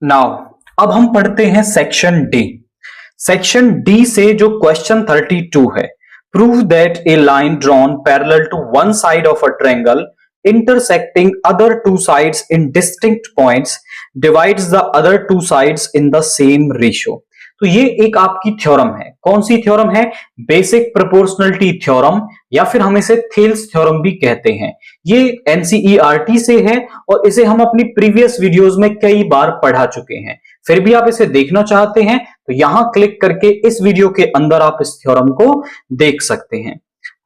Now अब हम पढ़ते हैं सेक्शन डी। सेक्शन डी से जो क्वेश्चन 32 है, prove that a line drawn parallel to one side of a triangle intersecting other two sides in distinct points divides the other two sides in the same ratio। तो ये एक आपकी theorem है। कौन सी theorem है? Basic proportionality theorem, या फिर हम इसे थेल्स थ्योरम भी कहते हैं। ये एनसीईआरटी से है और इसे हम अपनी प्रीवियस वीडियोस में कई बार पढ़ा चुके हैं। फिर भी आप इसे देखना चाहते हैं तो यहां क्लिक करके इस वीडियो के अंदर आप इस थ्योरम को देख सकते हैं।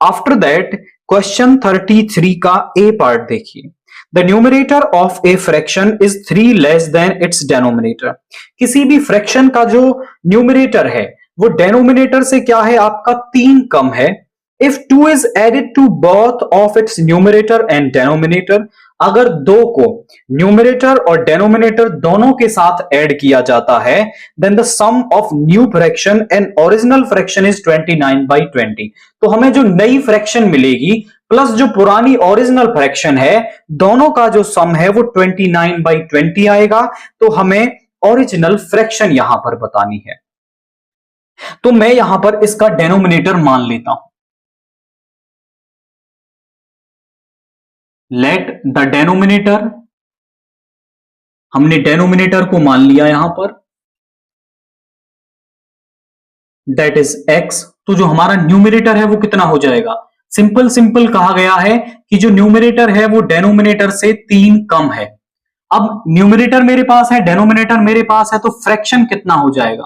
आफ्टर दैट क्वेश्चन 33 का ए पार्ट देखिए। The numerator of a fraction is 3 less than it's denominator. किसी भी फ्रैक्शन का जो न्यूमरेटर है वो डेनोमिनेटर से क्या है? आपका 3 कम है। If 2 is added to both of its numerator and denominator, अगर 2 को न्यूमरेटर और डेनोमिनेटर दोनों के साथ ऐड किया जाता है, then the sum of new fraction and original fraction is 29/20। तो हमें जो नई फ्रैक्शन मिलेगी प्लस जो पुरानी ओरिजिनल फ्रैक्शन है, दोनों का जो सम है वो 29/20 आएगा। तो हमें ओरिजिनल फ्रैक्शन यहां पर बतानी है, तो मैं यहां पर इसका डेनोमिनेटर मान लेता हूं। लेट द डेनोमिनेटर, हमने डेनोमिनेटर को मान लिया यहां पर, दैट इज x। तो जो हमारा न्यूमरेटर है वो कितना हो जाएगा? सिंपल सिंपल कहा गया है कि जो न्यूमरेटर है वो डेनोमिनेटर से 3 कम है। अब न्यूमरेटर मेरे पास है, डेनोमिनेटर मेरे पास है, तो फ्रैक्शन कितना हो जाएगा?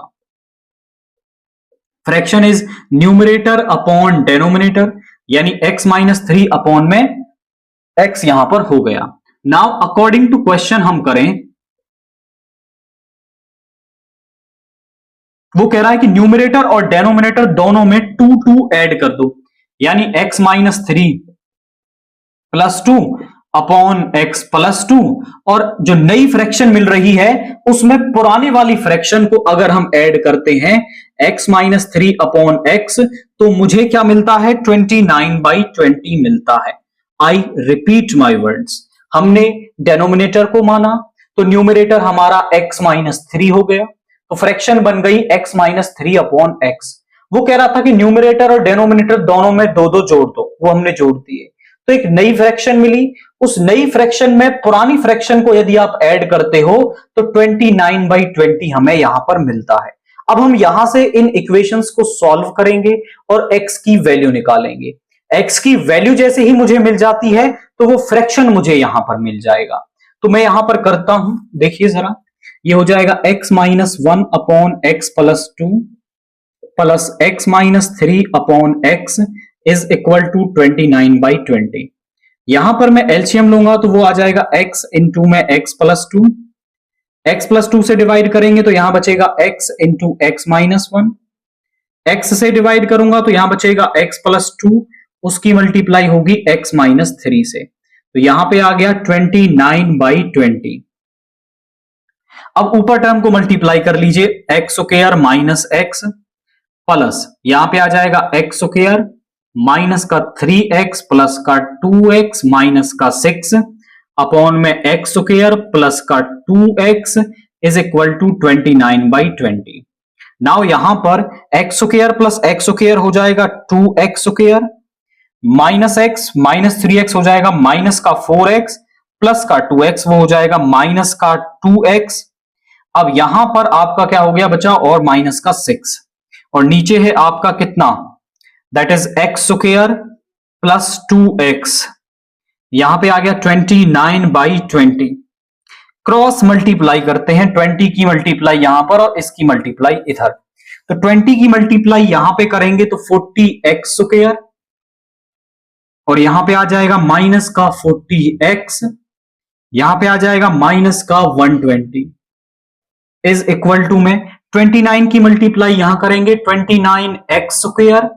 Fraction is numerator upon denominator, यानी x-3 अपॉन में x यहां पर हो गया। नाउ अकॉर्डिंग टू क्वेश्चन हम करें, वो कह रहा है कि न्यूमरेटर और डेनोमिनेटर दोनों में 2 ऐड कर दो, यानी x-3 plus 2 upon x plus 2। और जो नई फ्रैक्शन मिल रही है उसमें पुराने वाली फ्रैक्शन को अगर हम ऐड करते हैं x-3 अपॉन x, तो मुझे क्या मिलता है? 29/20 मिलता है। आई रिपीट माई वर्ड्स, हमने डेनोमिनेटर को माना तो न्यूमरेटर हमारा x-3 हो गया, तो फ्रैक्शन बन गई x-3 अपॉन x। वो कह रहा था कि न्यूमरेटर और डेनोमिनेटर दोनों में 2 जोड़ दो, वो हमने जोड़ दिए, तो एक नई फ्रैक्शन मिली। उस नई फ्रैक्शन में पुरानी फ्रैक्शन को यदि आप ऐड करते हो तो 29/20 हमें यहां पर मिलता है। अब हम यहां से इन इक्वेशंस को सॉल्व करेंगे और x की वैल्यू निकालेंगे। x की वैल्यू जैसे ही मुझे मिल जाती है तो वो फ्रैक्शन मुझे यहां पर मिल जाएगा। तो मैं यहां पर करता हूं, देखिए जरा, ये हो जाएगा x-1 upon x plus 2 plus x-3 upon x is equal to 29/20। यहां पर मैं एलसीएम लूंगा तो वो आ जाएगा x इंटू में x प्लस 2, x प्लस 2 से डिवाइड करेंगे तो यहां बचेगा x इंटू x-1, x से डिवाइड करूंगा तो यहां बचेगा x प्लस 2, उसकी मल्टीप्लाई होगी x-3 से, तो यहां पे आ गया 29/20। अब ऊपर टर्म को मल्टीप्लाई कर लीजिए, x square minus x plus यहां पे आ जाएगा एक्स स्क्वायर माइनस का 3x प्लस का 2x माइनस का 6 अपॉन में एक्स स्क्वायर प्लस का 2x is equal to 29/20। Now यहां पर x square plus x square हो जाएगा 2x square minus x minus 3x हो जाएगा माइनस का 4x प्लस का 2x वो हो जाएगा माइनस का 2x। अब यहां पर आपका क्या हो गया बचा? और माइनस का 6, और नीचे है आपका कितना? That is x square plus 2x, यहां पे आ गया 29/20। क्रॉस मल्टीप्लाई करते हैं, 20 की मल्टीप्लाई यहां पर और इसकी मल्टीप्लाई इधर, तो 20 की मल्टीप्लाई यहां पे करेंगे तो 40x स्क्वायर, और यहां पे आ जाएगा माइनस का 40x, यहां पे आ जाएगा माइनस का 120 इज इक्वल टू में 29 की मल्टीप्लाई यहां करेंगे 29x स्क्वायर,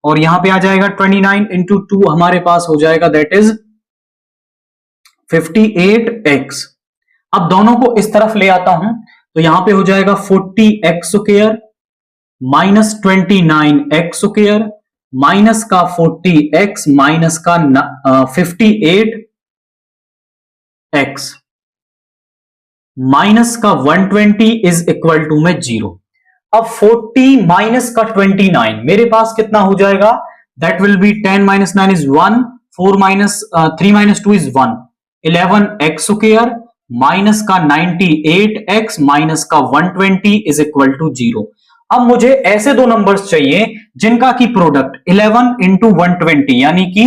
और यहां पे आ जाएगा 29 इंटू 2 हमारे पास हो जाएगा दैट इज 58x। अब दोनों को इस तरफ ले आता हूं तो यहां पे हो जाएगा 40x square minus 29x square minus का 40x माइनस का 58x। माइनस का 120 इज इक्वल टू में 0। अब 40 माइनस का 29 मेरे पास कितना हो जाएगा, that will be 10 minus 9 is 1, 4 minus 3 minus 2 is 1, 11x square minus का 98x माइनस का 120 इज इक्वल टू 0। अब मुझे ऐसे दो नंबर्स चाहिए जिनका की प्रोडक्ट 11 इंटू 120 यानी कि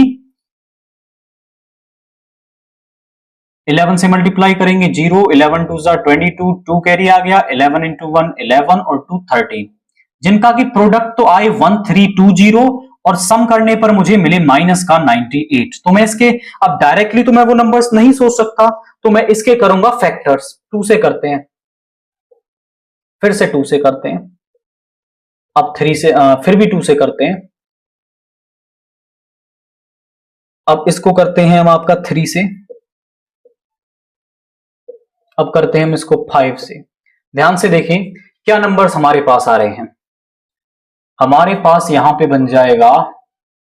11 से मल्टीप्लाई करेंगे 0, 11 टू ज़ा 22, 2 कैरी आ गया, 11 इंटू 1 11 और 2 13, जिनका की प्रोडक्ट तो आए 1320 और सम करने पर मुझे मिले माइनस का 98। तो मैं इसके अब डायरेक्टली तो मैं वो नंबर्स नहीं सोच सकता, तो मैं इसके करूंगा फैक्टर्स। 2 से करते हैं, फिर से 2 से करते हैं, अब 3 से फिर भी 2 से करते हैं, अब इसको करते हैं हम आपका 3 से, अब करते हैं हम इसको 5 से। ध्यान से देखें क्या नंबर्स हमारे पास आ रहे हैं। हमारे पास यहां पे बन जाएगा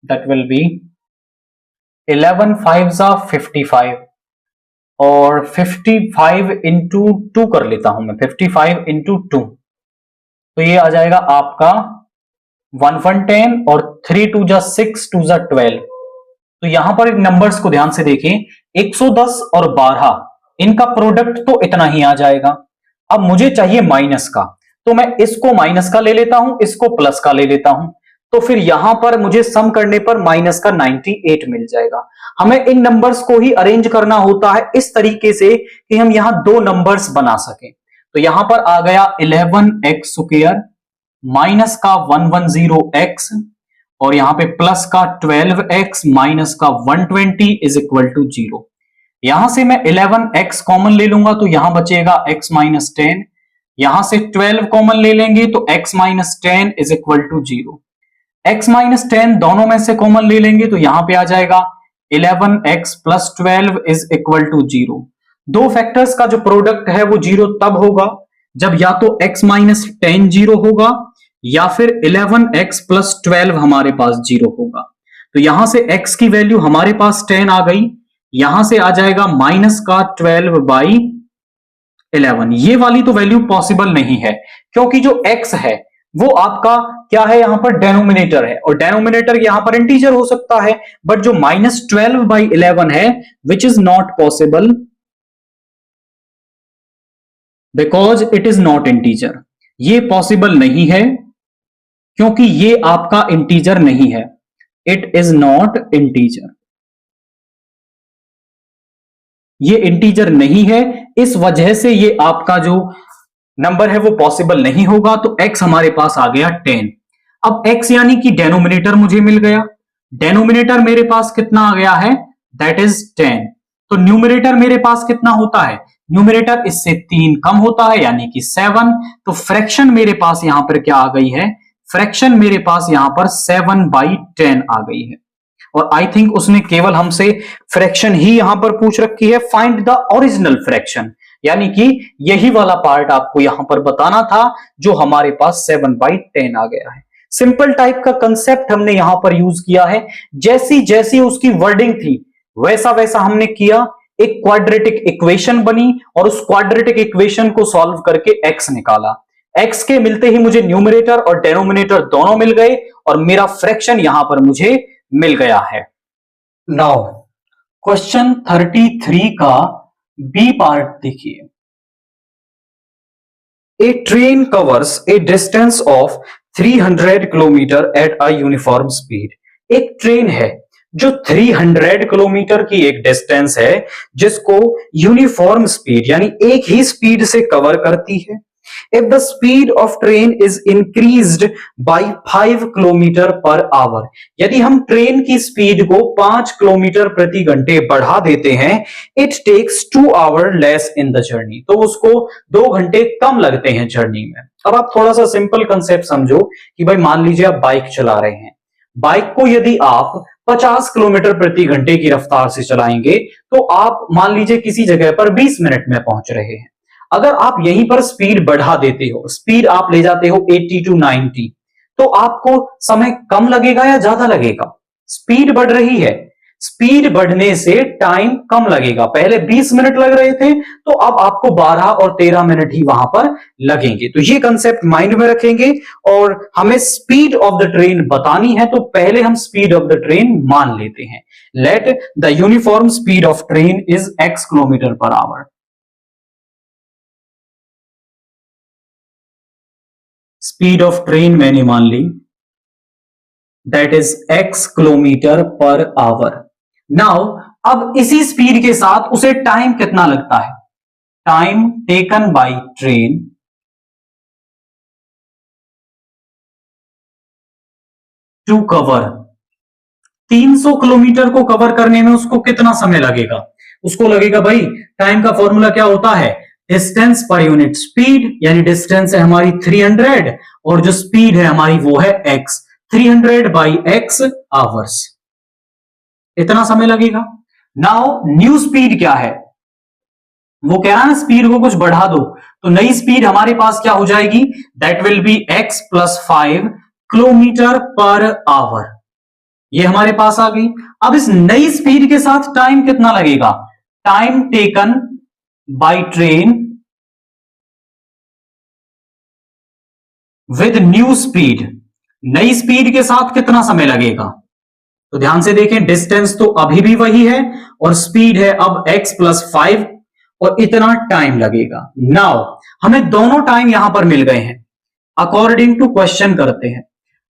दैट विल बी 11 5 ज़ा 55 और 55 इंटू 2 कर लेता हूं मैं, 55 इंटू 2, तो ये आ जाएगा आपका 1110 और 3 2 ज़ा 6 2 ज़ा 12। तो यहां पर नंबर्स को ध्यान से देखें, 110 और 12 इनका प्रोडक्ट तो इतना ही आ जाएगा। अब मुझे चाहिए माइनस का, तो मैं इसको माइनस का ले लेता हूं, इसको प्लस का ले लेता हूं, तो फिर यहां पर मुझे सम करने पर माइनस का 98 मिल जाएगा। हमें इन नंबर्स को ही अरेंज करना होता है इस तरीके से कि हम यहां दो नंबर्स बना सकें। तो यहां पर आ गया 11x स्क्वायर माइनस का 110x और यहां पे प्लस का 12x माइनस का 120 इज इक्वल टू 0। यहां से मैं 11x कॉमन ले लूंगा तो यहां बचेगा x माइनस 10, यहां से 12 कॉमन ले लेंगे तो x minus 10 is equal to 0। x minus 10 दोनों में से कॉमन ले लेंगे तो यहां पे आ जाएगा 11x plus 12 is equal to 0। दो फैक्टर्स का जो प्रोडक्ट है वो 0 तब होगा जब या तो x माइनस 10 0 होगा या फिर 11x प्लस 12 हमारे पास 0 होगा। तो यहां से x की वैल्यू हमारे पास 10 आ गई, यहां से आ जाएगा माइनस का 12 बाई 11। ये वाली तो वैल्यू पॉसिबल नहीं है क्योंकि जो x है वो आपका क्या है, यहां पर डेनोमिनेटर है और डेनोमिनेटर यहां पर इंटीजर हो सकता है, बट जो माइनस 12 बाई 11 है which is not possible because it is not integer. ये पॉसिबल नहीं है क्योंकि ये आपका इंटीजर नहीं है, इट इज नॉट इंटीजर, ये इंटीजर नहीं है, इस वजह से ये आपका जो नंबर है वो पॉसिबल नहीं होगा। तो x हमारे पास आ गया 10। अब x यानी कि डेनोमिनेटर मुझे मिल गया, डेनोमिनेटर मेरे पास कितना आ गया है, दैट इज 10। तो न्यूमरेटर मेरे पास कितना होता है, न्यूमरेटर इससे 3 कम होता है यानी कि 7। तो फ्रैक्शन मेरे पास यहां पर क्या आ गई है, फ्रैक्शन मेरे पास यहां पर 7/10 आ गई है। और आई थिंक उसने केवल हमसे फ्रैक्शन ही यहां पर पूछ रखी है, फाइंड द ओरिजिनल फ्रैक्शन, यानी कि यही वाला पार्ट आपको यहां पर बताना था जो हमारे पास 7/10 आ गया है। सिंपल टाइप का कंसेप्ट हमने यहां पर यूज किया है, जैसी जैसी उसकी वर्डिंग थी वैसा वैसा हमने किया, एक क्वाड्रेटिक इक्वेशन बनी और उस क्वाड्रेटिक इक्वेशन को सॉल्व करके एक्स निकाला। एक्स के मिलते ही मुझे न्यूमरेटर और डेनोमिनेटर दोनों मिल गए और मेरा फ्रैक्शन यहां पर मुझे मिल गया है। नाउ क्वेश्चन 33 का बी पार्ट देखिए। A train covers a distance of 300 kilometre at a uniform speed. एक ट्रेन है जो 300 किलोमीटर की एक डिस्टेंस है जिसको यूनिफॉर्म स्पीड यानी एक ही स्पीड से कवर करती है। If the speed of train is increased by 5 kilometre per our, यदि हम ट्रेन की स्पीड को 5 किलोमीटर प्रति घंटे बढ़ा देते हैं, it takes 2 hour less in the journey, तो उसको 2 घंटे कम लगते हैं जर्नी में। अब आप थोड़ा सा सिंपल कंसेप्ट समझो कि भाई मान लीजिए आप बाइक चला रहे हैं, बाइक को यदि आप 50 किलोमीटर प्रति घंटे की रफ्तार से चलाएंगे तो आप मान लीजिए किसी जगह पर 20 मिनट में पहुंच रहे हैं। अगर आप यहीं पर स्पीड बढ़ा देते हो, स्पीड आप ले जाते हो 80 to 90, तो आपको समय कम लगेगा या ज्यादा लगेगा, स्पीड बढ़ रही है स्पीड बढ़ने से टाइम कम लगेगा। पहले 20 मिनट लग रहे थे, तो अब आपको 12 और 13 मिनट ही वहां पर लगेंगे। तो ये कंसेप्ट माइंड में रखेंगे और हमें स्पीड ऑफ द ट्रेन बतानी है, तो पहले हम स्पीड ऑफ द ट्रेन मान लेते हैं। Let the uniform speed of train is x kilometre per hour. Speed of train मैंने मान ली, that is x kilometre per hour. Now अब इसी स्पीड के साथ उसे टाइम कितना लगता है, time taken by train to cover 300 kilometre को कवर करने में उसको कितना समय लगेगा। उसको लगेगा भाई, टाइम का फॉर्मूला क्या होता है, डिस्टेंस पर यूनिट स्पीड, यानी डिस्टेंस है हमारी 300 और जो स्पीड है हमारी वो है x, 300 बाई x आवर्स, इतना समय लगेगा। नाउ न्यू स्पीड क्या है, वो कह रहा है ना स्पीड को कुछ बढ़ा दो, तो नई स्पीड हमारे पास क्या हो जाएगी, that will be x + 5 kilometre per our. ये हमारे पास आ गई। अब इस नई स्पीड के साथ टाइम कितना लगेगा, time taken by train with new speed, नई स्पीड के साथ कितना समय लगेगा। तो ध्यान से देखें, डिस्टेंस तो अभी भी वही है और स्पीड है अब x + 5 और इतना टाइम लगेगा। नाउ हमें दोनों टाइम यहां पर मिल गए हैं, अकॉर्डिंग टू क्वेश्चन करते हैं।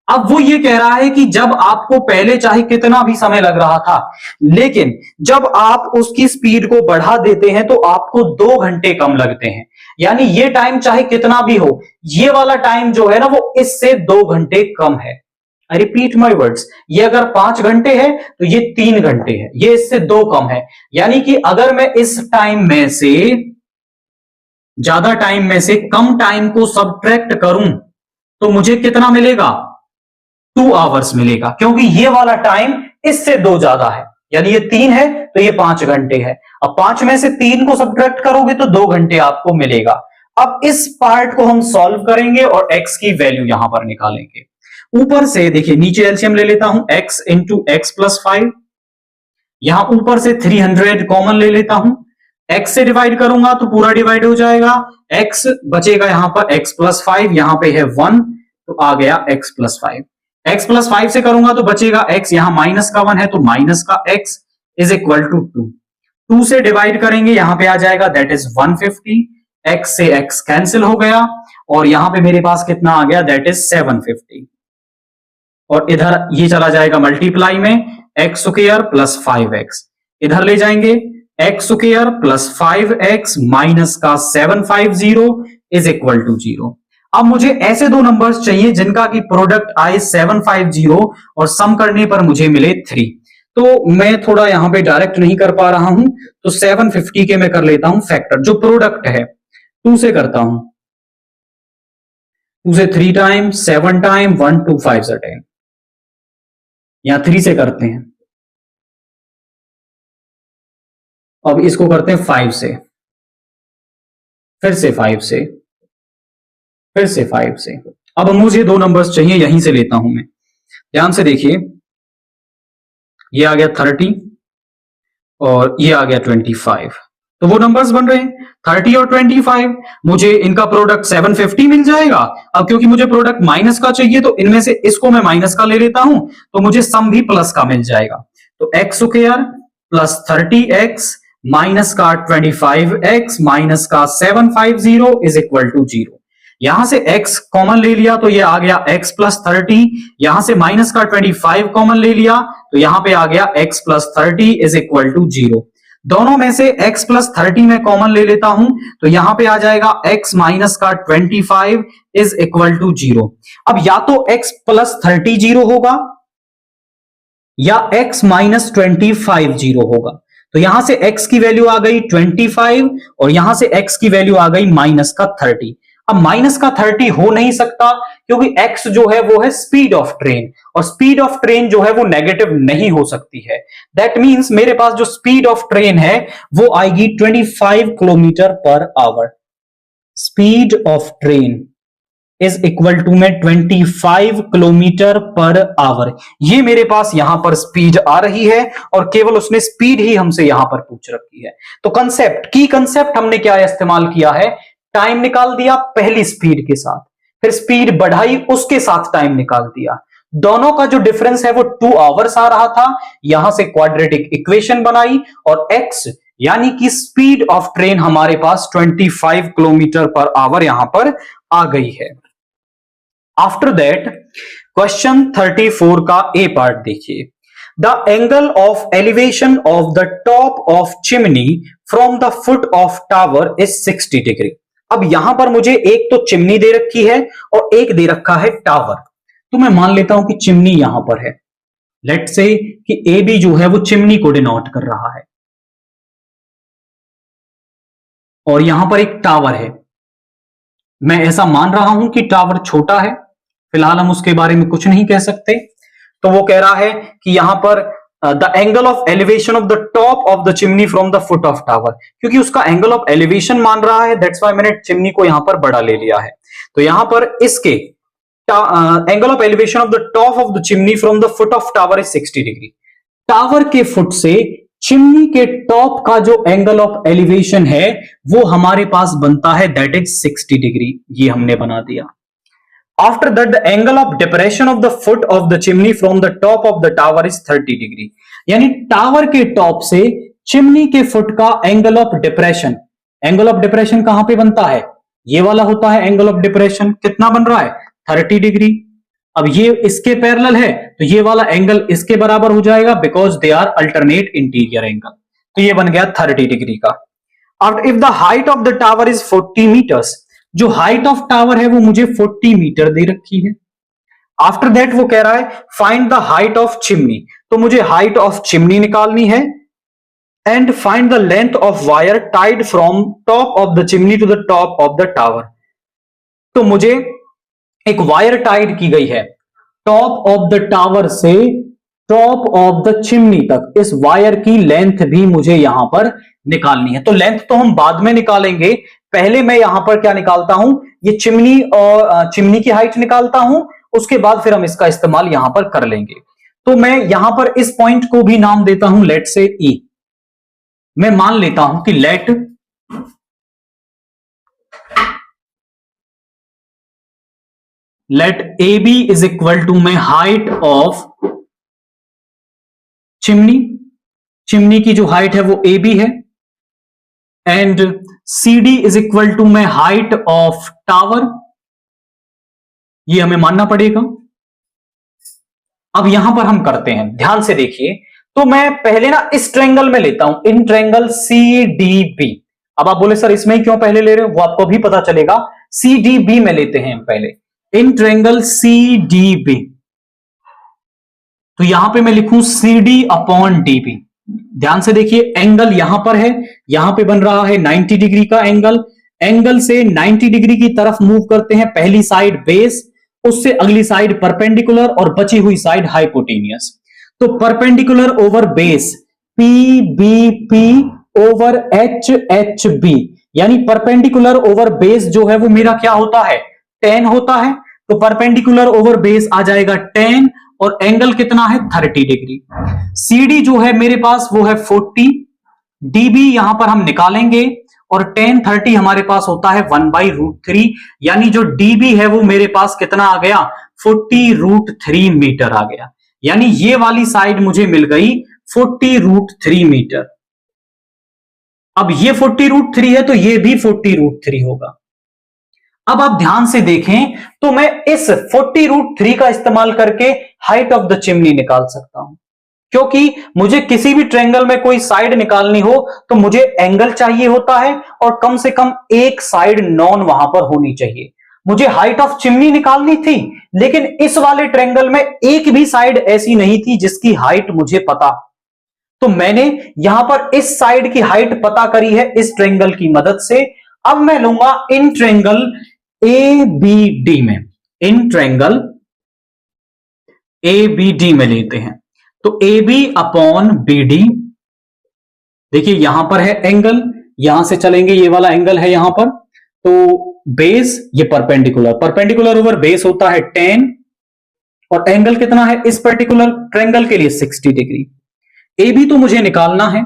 अब वो ये कह रहा है कि जब आपको पहले चाहे कितना भी समय लग रहा था, लेकिन जब आप उसकी स्पीड को बढ़ा देते हैं तो आपको 2 घंटे कम लगते हैं। यानी ये टाइम चाहे कितना भी हो, ये वाला टाइम जो है ना वो इससे 2 घंटे कम है। आई रिपीट माई वर्ड्स, ये अगर 5 घंटे है तो ये 3 घंटे है, ये इससे 2 कम है। यानी कि अगर मैं इस टाइम में से ज्यादा टाइम में से कम टाइम को सब्ट्रैक्ट करूं तो मुझे कितना मिलेगा, 2 आवर्स मिलेगा, क्योंकि ये वाला टाइम इससे 2 ज्यादा है। यानी ये 3 है तो ये 5 घंटे है। अब 5 में से 3 को सब्ट्रैक्ट करोगे तो 2 घंटे आपको मिलेगा। अब इस पार्ट को हम सॉल्व करेंगे और x की वैल्यू यहां पर निकालेंगे। ऊपर से देखिए, नीचे एलसीएम ले लेता हूं, x इंटू x + 5, यहां ऊपर से 300 कॉमन ले लेता हूं, x से डिवाइड करूंगा तो पूरा डिवाइड हो जाएगा, x बचेगा यहां पर x + 5, यहां पे है 1 तो आ गया x + 5। x + 5 से करूंगा तो बचेगा x, यहां माइनस का 1 है तो माइनस का x इज इक्वल टू 2। 2 से डिवाइड करेंगे, यहां पे आ जाएगा दैट इज 150, x से x कैंसिल हो गया और यहां पे मेरे पास कितना आ गया, दैट इज 750 और इधर ये चला जाएगा मल्टीप्लाई में, x स्क्वायर + 5x इधर ले जाएंगे, x स्क्वायर + 5x माइनस का 750 इज इक्वल टू 0। अब मुझे ऐसे दो नंबर्स चाहिए जिनका की प्रोडक्ट आए 750 और सम करने पर मुझे मिले 3। तो मैं थोड़ा यहां पे डायरेक्ट नहीं कर पा रहा हूं, तो 750 के मैं कर लेता हूं फैक्टर, जो प्रोडक्ट है 2 से करता हूं, 2 से 3 टाइम, 7 टाइम, 1 2 5 से 10, यहां 3 से करते हैं। अब इसको करते हैं 5 से, फिर से 5 से, फिर से 5 से। अब मुझे 2 नंबर्स चाहिए, यहीं से लेता हूं मैं। ध्यान से देखिए, ये आ गया 30 और ये आ गया 25, तो वो नंबर्स बन रहे हैं 30 और 25। मुझे इनका प्रोडक्ट 750 मिल जाएगा। अब क्योंकि मुझे प्रोडक्ट माइनस का चाहिए तो इनमें से इसको मैं माइनस का ले लेता हूं, तो मुझे सम भी प्लस का मिल जाएगा। तो x स्क्वायर + 30x माइनस का 25x माइनस का 750 इज इक्वल टू 0। यहां से x कॉमन ले लिया तो ये आ गया x + 30, यहां से माइनस का 25 कॉमन ले लिया तो यहां पे आ गया x + 30 इज इक्वल टू 0। दोनों में से x + 30 में कॉमन ले लेता हूं तो यहां पे आ जाएगा x माइनस का 25 इज इक्वल टू 0। अब या तो x + 30 0 होगा या x - 25 0 होगा। तो यहां से x की वैल्यू आ गई 25 और यहां से x की वैल्यू आ गई -30। अब -30 हो नहीं सकता क्योंकि x जो है वो है स्पीड ऑफ ट्रेन और स्पीड ऑफ ट्रेन जो है वो नेगेटिव नहीं हो सकती है। दैट मींस मेरे पास जो स्पीड ऑफ ट्रेन है वो आएगी 25 kilometre per hour. Speed of train is equal to में 25 किलोमीटर पर आवर। ये मेरे पास यहां पर स्पीड आ रही है और केवल उसने स्पीड ही हमसे यहां पर पूछ रखी है। तो कंसेप्ट हमने क्या इस्तेमाल किया है, टाइम निकाल दिया पहली स्पीड के साथ, फिर स्पीड बढ़ाई उसके साथ टाइम निकाल दिया। दोनों का जो डिफरेंस है वो 2 आवर्स आ रहा था, यहां से क्वाड्रेटिक इक्वेशन बनाई और x यानी कि स्पीड ऑफ ट्रेन हमारे पास 25 किलोमीटर पर आवर यहां पर आ गई है। आफ्टर दैट क्वेश्चन 34 का ए पार्ट देखिए। The angle of elevation of the top of chimney from the foot of tower is 60 degree. अब यहां पर मुझे एक तो चिमनी दे रखी है और एक दे रखा है टावर। तो मैं मान लेता हूं कि चिमनी यहां पर है, लेट्स से कि ए बी जो है वो चिमनी को डिनोट कर रहा है और यहां पर एक टावर है। मैं ऐसा मान रहा हूं कि टावर छोटा है, फिलहाल हम उसके बारे में कुछ नहीं कह सकते। तो वो कह रहा है कि यहां पर the angle of elevation of the top of the chimney from the foot of tower, क्योंकि उसका एंगल ऑफ एलिवेशन मान रहा है, दैट्स व्हाई मैंने चिमनी को यहां पर बड़ा ले लिया है। तो यहां पर इसके angle of elevation of the top of the chimney from the foot of tower is 60 degree. Tower के फुट से चिमनी के टॉप का जो एंगल ऑफ एलिवेशन है वो हमारे पास बनता है दैट इज 60 डिग्री। ये हमने बना दिया। After that the angle of depression of the foot of the chimney from the top of the tower is 30 degree. यानी टावर के टॉप से चिमनी के फुट का angle of depression, angle of depression कहां पे बनता है, ये वाला होता है एंगल ऑफ डिप्रेशन। कितना बन रहा है, 30 डिग्री। अब ये इसके पैरेलल है तो ये वाला एंगल इसके बराबर हो जाएगा, because they are alternate interior angle. तो ये बन गया 30 डिग्री का। अब if the height of the tower is 40 metres, जो हाइट ऑफ टावर है वो मुझे 40 मीटर दे रखी है। आफ्टर दैट वो कह रहा है find the height of chimney, तो मुझे हाइट ऑफ चिमनी निकालनी है। And find the length of wire tied from top of the chimney to the top of the tower. तो मुझे एक वायर टाइड की गई है टॉप ऑफ द टावर से टॉप ऑफ द चिमनी तक, इस वायर की लेंथ भी मुझे यहां पर निकालनी है। तो लेंथ तो हम बाद में निकालेंगे, पहले मैं यहां पर क्या निकालता हूं, ये चिमनी और चिमनी की हाइट निकालता हूं, उसके बाद फिर हम इसका इस्तेमाल यहां पर कर लेंगे। तो मैं यहां पर इस पॉइंट को भी नाम देता हूं लेट से ई। मैं मान लेता हूं कि let A B is equal to में हाइट ऑफ चिमनी की जो हाइट है वो ए बी है, and C D is equal to में हाइट ऑफ टावर, ये हमें मानना पड़ेगा। अब यहां पर हम करते हैं, ध्यान से देखिए। तो मैं पहले ना इस ट्रायंगल में लेता हूं, in triangle C D B. अब आप बोले सर इसमें क्यों पहले ले रहे हो, वो आपको भी पता चलेगा। सी डी बी में लेते हैं पहले, in triangle C D B. तो यहां पे मैं लिखूं C D upon D B. ध्यान से देखिए, एंगल यहां पर है, यहां पे बन रहा है 90 डिग्री का एंगल। एंगल से 90 डिग्री की तरफ मूव करते हैं, पहली साइड बेस, उससे अगली साइड परपेंडिकुलर और बची हुई साइड हाइपोटेनियस। तो perpendicular over base P B P over H H B, यानी परपेंडिकुलर ओवर बेस जो है वो मेरा क्या होता है, 10 होता है। तो परपेंडिकुलर ओवर बेस आ जाएगा 10 और एंगल कितना है 30 डिग्री। सीडी जो है मेरे पास वो है 40, डीबी यहां पर हम निकालेंगे और 10 30 हमारे पास होता है 1/√3, यानी जो डीबी है वो मेरे पास कितना आ गया 40√3 मीटर आ गया। यानी ये वाली साइड मुझे मिल गई 40√3 मीटर। अब ये 40√3 है तो ये भी 40√3 होगा। अब आप ध्यान से देखें तो मैं इस 40√3 का इस्तेमाल करके हाइट ऑफ द चिमनी निकाल सकता हूं, क्योंकि मुझे किसी भी ट्रायंगल में कोई साइड निकालनी हो तो मुझे एंगल चाहिए होता है और कम से कम एक साइड नॉन वहां पर होनी चाहिए। मुझे हाइट ऑफ चिमनी निकालनी थी, लेकिन इस वाले ट्रायंगल में एक भी साइड ऐसी नहीं थी जिसकी हाइट मुझे पता। तो मैंने यहां पर इस साइड की हाइट पता करी है इस ट्रायंगल की मदद से। अब मैं लूंगा in triangle A B D में, in triangle A B D में लेते हैं। तो A B upon B D, देखिए यहां पर है एंगल, यहां से चलेंगे ये वाला एंगल है यहां पर, तो बेस ये परपेंडिकुलर ओवर बेस होता है 10 और एंगल कितना है इस पर्टिकुलर ट्रायंगल के लिए 60 डिग्री। ए बी तो मुझे निकालना है,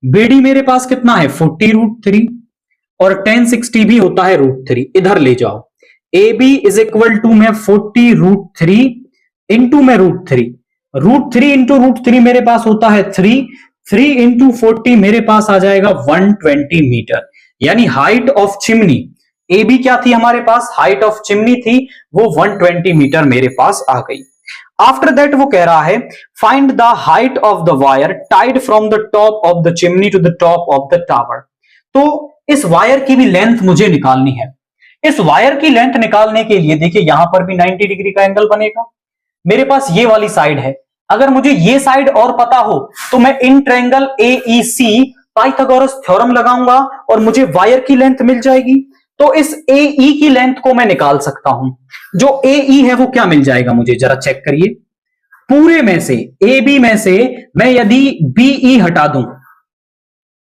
बीडी मेरे पास कितना है 40√3 और 1060 भी होता है √3, इधर ले जाओ। A B is equal to में 40√3 इंटू में √3 इंटू √3 मेरे पास होता है 3 इंटू 40 मेरे पास आ जाएगा 120 मीटर। यानी height of chimney A B क्या थी हमारे पास, हाइट ऑफ चिमनी थी वो 120 मीटर मेरे पास आ गई। आफ्टर दैट वो कह रहा है find the height of the wire tied from the top of the chimney to the top of the tower. तो इस वायर की भी लेंथ मुझे निकालनी है। इस वायर की लेंथ निकालने के लिए देखिए यहां पर भी 90 डिग्री का एंगल बनेगा। मेरे पास ये वाली साइड है, अगर मुझे ये साइड और पता हो तो मैं इन ट्रायंगल AEC पाइथागोरस थ्योरम लगाऊंगा और मुझे वायर की लेंथ मिल जाएगी। तो इस AE की लेंथ को मैं निकाल सकता हूं। जो AE है वो क्या मिल जाएगा मुझे जरा चेक करिए। पूरे में से AB में से मैं यदि BE हटा दूं,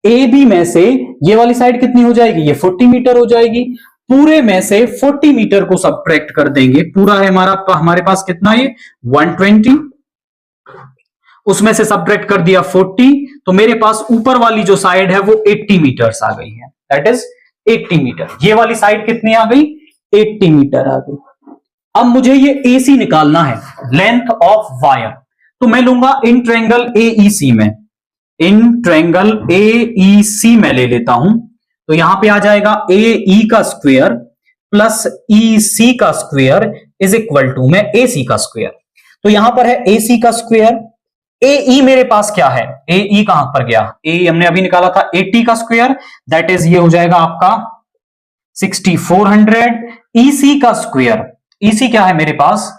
AB में से ये वाली साइड कितनी हो जाएगी, ये 40 मीटर हो जाएगी। पूरे में से 40 मीटर को सबट्रैक्ट कर देंगे, पूरा है हमारे पास कितना, ये 120, उसमें से सबट्रैक्ट कर दिया 40, तो मेरे पास ऊपर वाली जो साइड है वो 80 मीटर्स आ गई है, दैट इज 80 मीटर। ये वाली साइड कितनी आ गई, 80 मीटर आ गई। अब मुझे ये AC निकालना है, लेंथ ऑफ वायर, तो मैं लूंगा इन ट्रायंगल AEC में, इन ट्रायंगल AEC में ले लेता हूं। तो यहां पे आ जाएगा AE का स्क्वायर प्लस EC का स्क्वायर इज इक्वल टू में AC का स्क्वायर। तो यहां पर है AC का स्क्वायर, AE मेरे पास क्या है, AE कहां पर गया, AE हमने अभी निकाला था 80 का स्क्वायर, दैट इज ये हो जाएगा आपका 6400। EC का स्क्वायर, EC क्या है मेरे पास,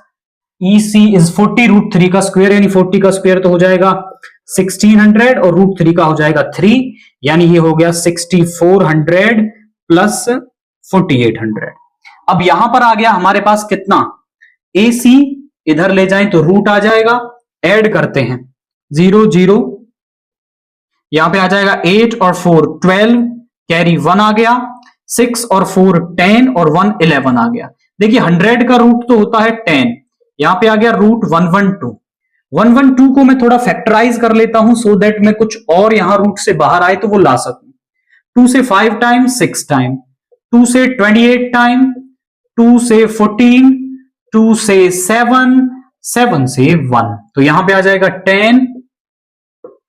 EC इज 40√3 का स्क्वायर, यानी 40 का स्क्वायर तो हो जाएगा 1600 और √3 का हो जाएगा 3, यानी ये हो गया 6400 प्लस 4800। अब यहां पर आ गया हमारे पास कितना, AC इधर ले जाएं तो रूट आ जाएगा, ऐड करते हैं 0 0, यहां पे आ जाएगा 8 और 4 12, कैरी 1 आ गया, 6 और 4 10 और 1 11 आ गया। देखिए 100 का रूट तो होता है 10, यहां पे आ गया रूट 112 को मैं थोड़ा फैक्टराइज कर लेता हूं सो दैट मैं कुछ और यहां रूट से बाहर आए तो वो ला सकूं। 2 से 5 टाइम 6 टाइम, 2 से 28 टाइम, 2 से 14, 2 से 7, 7 से 1, तो यहां पे आ जाएगा 10,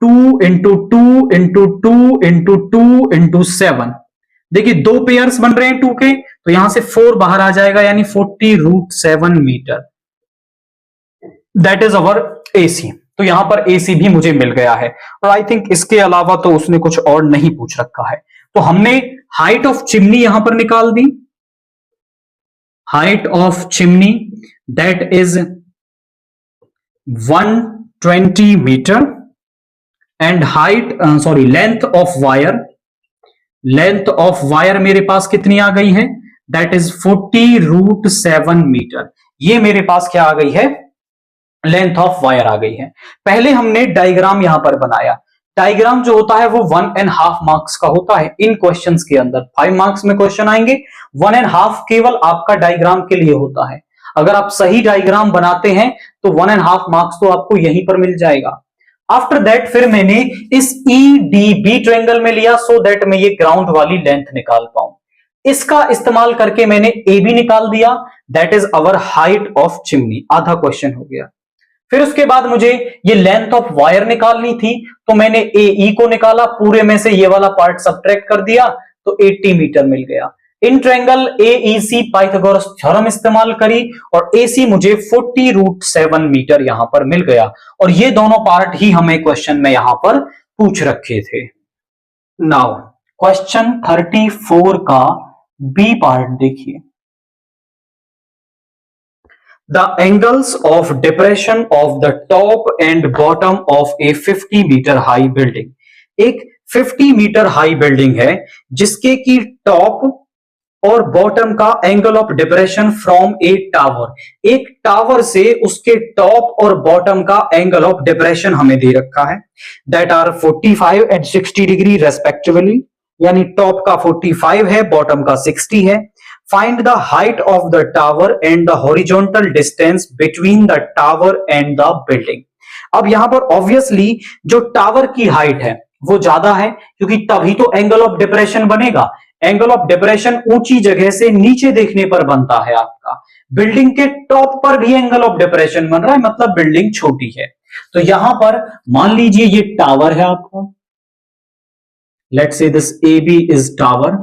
2 इंटू 2 इंटू 2 इंटू 2 इंटू 7। देखिए 2 पेयर्स बन रहे हैं 2 के, तो यहां से 4 बाहर आ जाएगा, यानी 40√7 metre, that is our AC। तो यहां पर AC भी मुझे मिल गया है, और आई थिंक इसके अलावा तो उसने कुछ और नहीं पूछ रखा है। तो हमने हाइट ऑफ चिमनी यहां पर निकाल दी, height of chimney that is 120 metre, and height length of wire मेरे पास कितनी आ गई है, दैट इज 40√7 मीटर। ये मेरे पास क्या आ गई है, लेंथ ऑफ वायर आ गई है। पहले हमने डायग्राम यहां पर बनाया, डायग्राम जो होता है वो 1.5 मार्क्स का होता है इन क्वेश्चंस के अंदर। 5 मार्क्स में क्वेश्चन आएंगे, 1.5 केवल आपका डायग्राम के लिए होता है। अगर आप सही डायग्राम बनाते हैं तो 1.5 मार्क्स तो आपको यहीं पर मिल जाएगा। आफ्टर दैट फिर मैंने इस EDB ट्रायंगल में लिया सो दैट मैं ये ग्राउंड वाली लेंथ निकाल पाऊं। इसका इस्तेमाल करके मैंने AB निकाल दिया, that is our height of chimney. आधा क्वेश्चन हो गया। फिर उसके बाद मुझे ये लेंथ ऑफ वायर निकालनी थी, तो मैंने AE को निकाला, पूरे में से ये वाला पार्ट सबट्रैक्ट कर दिया तो 80 मीटर मिल गया। इन ट्रायंगल AEC पाइथागोरस थ्योरम इस्तेमाल करी और AC मुझे 40√7 मीटर यहां पर मिल गया, और ये दोनों पार्ट ही हमें क्वेश्चन में यहां पर पूछ रखे थे। नाउ क्वेश्चन 34 का B पार्ट देखिए। The angles of depression of the top and bottom of a 50 meter high building। एक 50 मीटर हाई बिल्डिंग है जिसके की टॉप और बॉटम का angle of depression from A tower, एक टावर से उसके टॉप और बॉटम का एंगल ऑफ डिप्रेशन हमें दे रखा है, that are 45 and 60 degree respectively. यानी टॉप का 45 है, बॉटम का 60 है। Find the height of the tower and the horizontal distance between the tower and the building. अब यहां पर ऑब्वियसली जो टावर की हाइट है वो ज्यादा है, क्योंकि तभी तो एंगल ऑफ डिप्रेशन बनेगा। एंगल ऑफ डिप्रेशन ऊंची जगह से नीचे देखने पर बनता है आपका। बिल्डिंग के टॉप पर भी एंगल ऑफ डिप्रेशन बन रहा है, मतलब बिल्डिंग छोटी है। तो यहां पर मान लीजिए ये टावर है आपका, let's say this AB is tower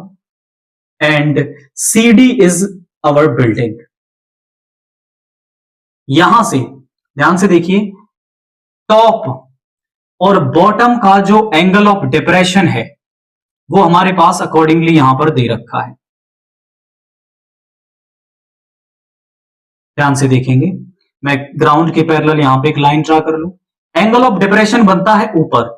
and CD is our building. यहां से ध्यान से देखिए, टॉप और बॉटम का जो एंगल ऑफ डिप्रेशन है वो हमारे पास अकॉर्डिंगली यहां पर दे रखा है। ध्यान से देखेंगे, मैं ग्राउंड के पैरेलल यहां पे एक लाइन ड्रा कर लूं। एंगल ऑफ डिप्रेशन बनता है ऊपर,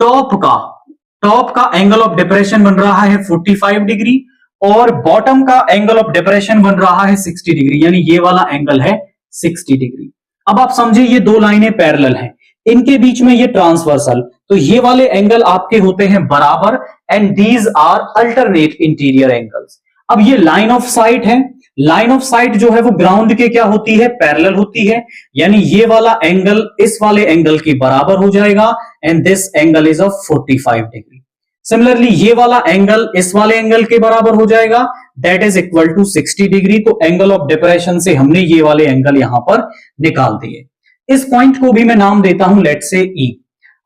टॉप का एंगल ऑफ डिप्रेशन बन रहा है 45 डिग्री और बॉटम का एंगल ऑफ डिप्रेशन बन रहा है 60 डिग्री, यानी ये वाला एंगल है 60 डिग्री। अब आप समझिए ये दो लाइनें पैरेलल हैं, इनके बीच में ये ट्रांसवर्सल, तो ये वाले एंगल आपके होते हैं बराबर and these are alternate interior angles. अब ये लाइन ऑफ साइट है, लाइन ऑफ साइट जो है वो ग्राउंड के क्या होती है, पैरेलल होती है, यानी ये वाला एंगल इस वाले एंगल के बराबर हो जाएगा and this angle is of 45 degree. Similarly ये वाला एंगल इस वाले एंगल के बराबर हो जाएगा, that is equal to 60 degree. तो एंगल ऑफ डिप्रेशन से हमने ये वाले एंगल यहां पर निकाल दिए। इस पॉइंट को भी मैं नाम देता हूं लेट्स से E।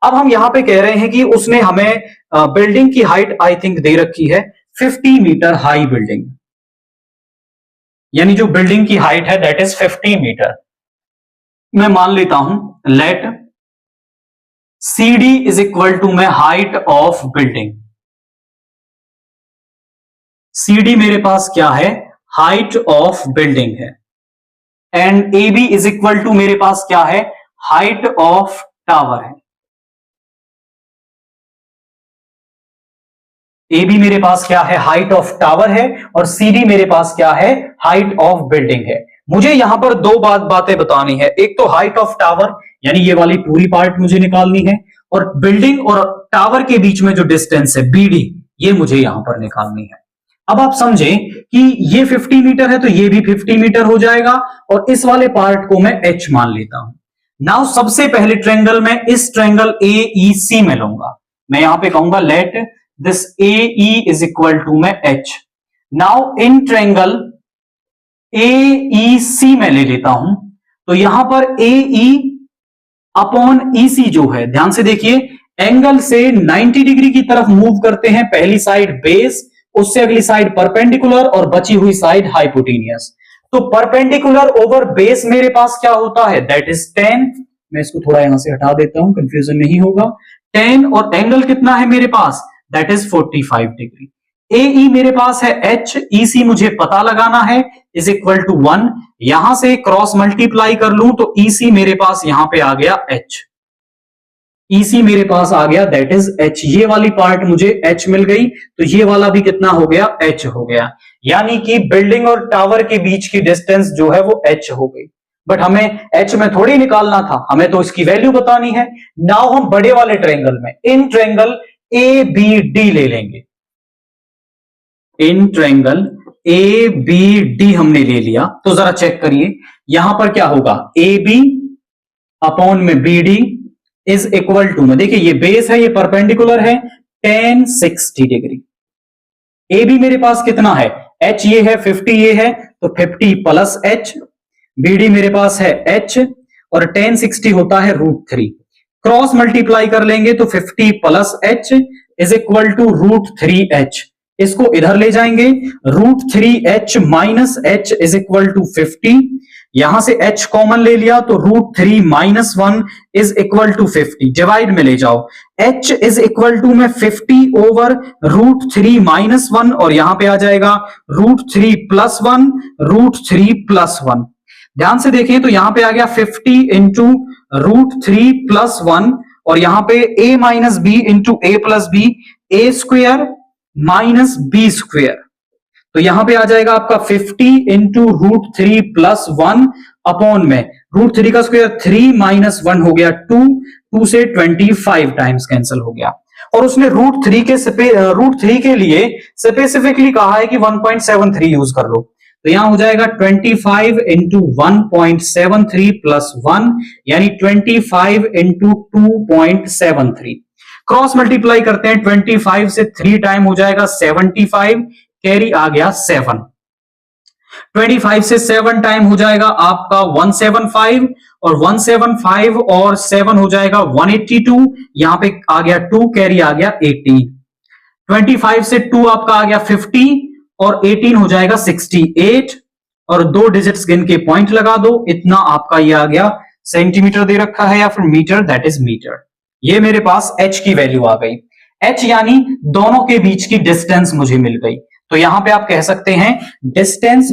अब हम यहां पे कह रहे हैं कि उसने हमें बिल्डिंग की हाइट आई थिंक दे रखी है 50 मीटर हाई बिल्डिंग, यानी जो बिल्डिंग की हाइट है दैट इज 50 मीटर। मैं मान लेता हूं let CD is equal to में हाइट ऑफ बिल्डिंग। CD मेरे पास क्या है, हाइट ऑफ बिल्डिंग है and AB is equal to मेरे पास क्या है, हाइट ऑफ टावर है। AB मेरे पास क्या है, हाइट ऑफ टावर है और CD मेरे पास क्या है, हाइट ऑफ बिल्डिंग है। मुझे यहां पर दो बातें बतानी है, एक तो हाइट ऑफ टावर यानी ये वाली पूरी पार्ट मुझे निकालनी है, और बिल्डिंग और टावर के बीच में जो डिस्टेंस है BD ये मुझे यहां पर निकालनी है। अब आप समझें कि ये 50 मीटर है तो ये भी 50 मीटर हो जाएगा और इस वाले पार्ट को मैं H मान लेता हूं। नाउ सबसे पहले ट्रायंगल में इस ट्रायंगल AEC में लूंगा, मैं यहां पे कहूंगा let this AE is equal to में H। Now in triangle AEC में ले लेता हूं, तो यहां पर AE अपॉन EC जो है, ध्यान से देखिए, एंगल से 90 डिग्री की तरफ मूव करते हैं, पहली साइड बेस, उससे अगली साइड परपेंडिकुलर और बची हुई साइड हाइपोटेनियस। तो परपेंडिकुलर ओवर बेस मेरे पास क्या होता है, दैट इज 10। मैं इसको थोड़ा यहां से हटा देता हूं, कंफ्यूजन नहीं होगा। 10 और एंगल कितना है मेरे पास, दैट इज 45 डिग्री। AE मेरे पास है H, EC मुझे पता लगाना है, इज इक्वल टू 1। यहां से क्रॉस मल्टीप्लाई कर लूं तो EC मेरे पास यहां पे आ गया H, EC मेरे पास आ गया दैट इज H। ये वाली पार्ट मुझे H मिल गई, तो ये वाला भी कितना हो गया, H हो गया। यानी कि बिल्डिंग और टावर के बीच की डिस्टेंस जो है वो H हो गई, बट हमें H में थोड़ी निकालना था, हमें तो इसकी वैल्यू बतानी है। नाउ हम बड़े वाले ट्रायंगल में इन ट्रायंगल ABD ले लेंगे। इन ट्रायंगल ABD हमने ले लिया, तो जरा चेक करिए यहां पर क्या होगा, AB अपॉन में BD इज इक्वल टू में, देखिए ये बेस है, ये परपेंडिकुलर है, tan 60 डिग्री। AB मेरे पास कितना है, H ये है 50 ये है, तो 50 प्लस H। BD मेरे पास है H और tan 60 होता है √3, क्रॉस मल्टीप्लाई कर लेंगे तो 50 plus H is equal to √3H। इसको इधर ले जाएंगे, √3H minus H is equal to 50। यहां से H कॉमन ले लिया तो √3 minus 1 is equal to 50। Divide में ले जाओ, H इज इक्वल टू में 50 ओवर √3 माइनस 1 और यहां पे आ जाएगा √3 प्लस 1, √3 प्लस 1। ध्यान से देखें तो यहां पे आ गया 50 इंटू √3 प्लस 1 और यहां पे a minus B into A plus B, A square minus B square. तो यहां पे आ जाएगा आपका 50 इंटू √3 प्लस 1 अपॉन में √3 का स्क्वायर 3 माइनस 1 हो गया 2, 2 से 25 टाइम्स कैंसिल हो गया। और उसने रूट थ्री के लिए स्पेसिफिकली कहा है कि 1.73 यूज कर लो, तो यहां हो जाएगा 25 इंटू 1.73 प्लस 1 यानी 25 इंटू 2.73। क्रॉस मल्टीप्लाई करते हैं, 25 से 3 टाइम हो जाएगा 75, कैरी आ गया 7। 25 से 7 टाइम हो जाएगा आपका 175 और 175 और 7 हो जाएगा 182, यहां पे आ गया 2, कैरी आ गया 18। 25 से 2 आपका आ गया 50 और 18 हो जाएगा 68 और 2 डिजिट्स गिन के पॉइंट लगा दो, इतना आपका ये आ गया सेंटीमीटर दे रखा है या फिर मीटर, दैट इज मीटर। ये मेरे पास h की वैल्यू आ गई। h यानी दोनों के बीच की डिस्टेंस मुझे मिल गई, तो यहां पे आप कह सकते हैं distance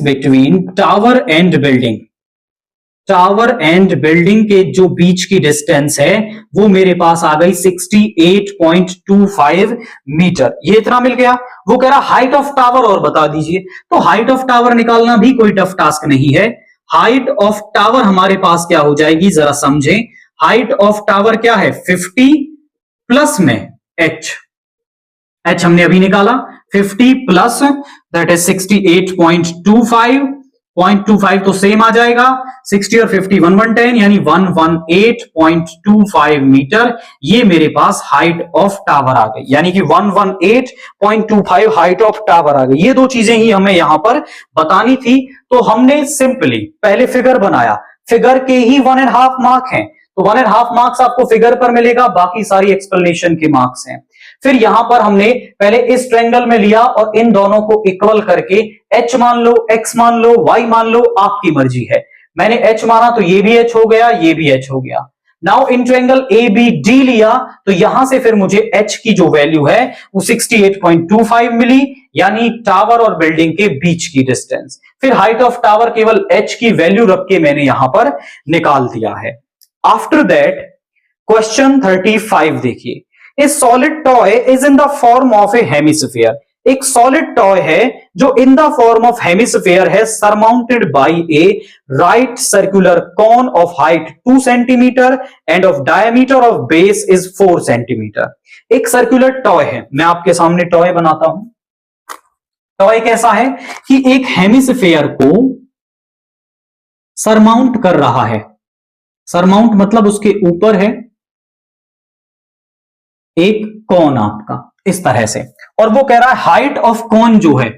between tower and building. Tower and building के जो बीच की डिस्टेंस है वो मेरे पास आ गई 68.25 मीटर। ये इतना मिल गया। वो कह रहा हाइट ऑफ टावर और बता दीजिए, तो हाइट ऑफ टावर निकालना भी कोई टफ टास्क नहीं है। हाइट ऑफ टावर हमारे पास क्या हो जाएगी, जरा समझें। हाइट ऑफ टावर क्या है, 50 प्लस में h हमने अभी निकाला, 50 प्लस दैट इज 68.25 तो सेम आ जाएगा, 60 और 50 110 यानी 118.25 मीटर। ये मेरे पास हाइट ऑफ टावर आ गई, यानी कि 118.25 हाइट ऑफ टावर आ गई। ये दो चीजें ही हमें यहां पर बतानी थी, तो हमने सिंपली पहले फिगर बनाया, फिगर के ही 1.5 मार्क हैं, तो 1.5 मार्क्स आपको फिगर पर मिलेगा, बाकी सारी एक्सप्लेनेशन के मार्क्स हैं। फिर यहां पर हमने पहले इस ट्रायंगल में लिया और इन दोनों को इक्वल करके h मान लो, x मान लो, y मान लो, आपकी मर्जी है। मैंने h माना तो ये भी h हो गया, ये भी h हो गया। नाउ इन ट्रायंगल ABD लिया तो यहां से फिर मुझे h की जो वैल्यू है वो 68.25 मिली, यानी टावर और बिल्डिंग के बीच की डिस्टेंस। फिर हाइट ऑफ टावर केवल h की वैल्यू रख के मैंने यहां पर निकाल दिया है। आफ्टर दैट क्वेश्चन 35 देखिए, A solid toy is in the form of a hemisphere। एक solid toy है जो in the form of hemisphere है, surmounted by a right circular cone of height 2 centimeter and of diameter of base is 4 centimeter। एक circular toy है, मैं आपके सामने toy बनाता हूं। toy कैसा है कि एक हेमिस्फेयर को सरमाउंट कर रहा है। सरमाउंट मतलब उसके ऊपर है एक कौन आपका इस तरह से, और वो कह रहा है हाइट ऑफ कौन जो है,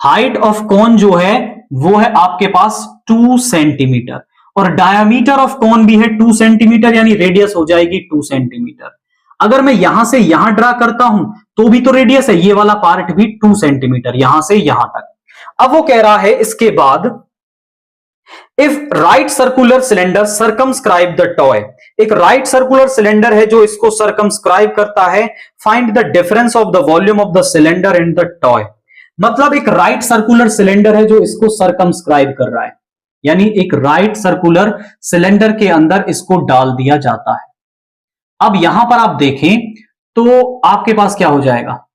हाइट ऑफ कौन जो है वो है आपके पास 2 सेंटीमीटर और डायमीटर ऑफ कौन भी है 2 सेंटीमीटर, यानी रेडियस हो जाएगी 2 सेंटीमीटर। अगर मैं यहां से यहां ड्रा करता हूं तो भी तो रेडियस है, ये वाला पार्ट भी 2 सेंटीमीटर यहां से यहां तक। अब वो कह रहा है इसके बाद if right circular cylinder circumscribe the toy, एक राइट सर्कुलर सिलेंडर है जो इसको सर्कमस्क्राइब करता है, find the difference of the volume of the cylinder and the toy. मतलब एक राइट सर्कुलर सिलेंडर है जो इसको सर्कमस्क्राइब कर रहा है, यानी एक राइट सर्कुलर सिलेंडर के अंदर इसको डाल दिया जाता है। अब यहां पर आप देखें तो आपके पास क्या हो जाएगा,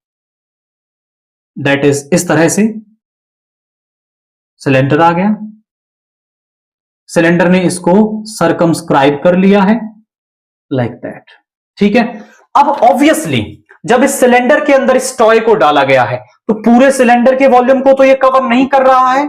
दैट इज इस तरह से सिलेंडर आ गया, सिलेंडर ने इसको सर्कमस्क्राइब कर लिया है लाइक दैट, ठीक है। अब ऑब्वियसली जब इस सिलेंडर के अंदर इस टॉय को डाला गया है तो पूरे सिलेंडर के वॉल्यूम को तो ये कवर नहीं कर रहा है,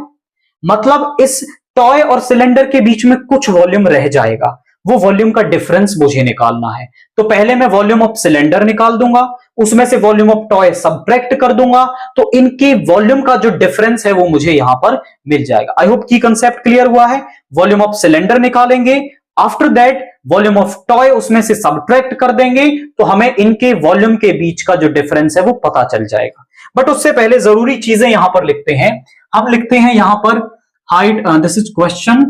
मतलब इस टॉय और सिलेंडर के बीच में कुछ वॉल्यूम रह जाएगा, वो वॉल्यूम का डिफरेंस मुझे निकालना है। तो पहले मैं वॉल्यूम ऑफ सिलेंडर निकाल दूंगा, उसमें से वॉल्यूम ऑफ टॉय सब्ट्रैक्ट कर दूंगा, तो इनके वॉल्यूम का जो डिफरेंस है वो मुझे यहां पर मिल जाएगा। आई होप की कंसेप्ट क्लियर हुआ है। वॉल्यूम ऑफ सिलेंडर निकालेंगे, after that volume of toy उसमें से सब्ट्रैक्ट कर देंगे, तो हमें इनके वॉल्यूम के बीच का जो डिफरेंस है वो पता चल जाएगा। बट उससे पहले जरूरी चीजें यहां पर लिखते हैं। हम लिखते हैं यहां पर height, this is question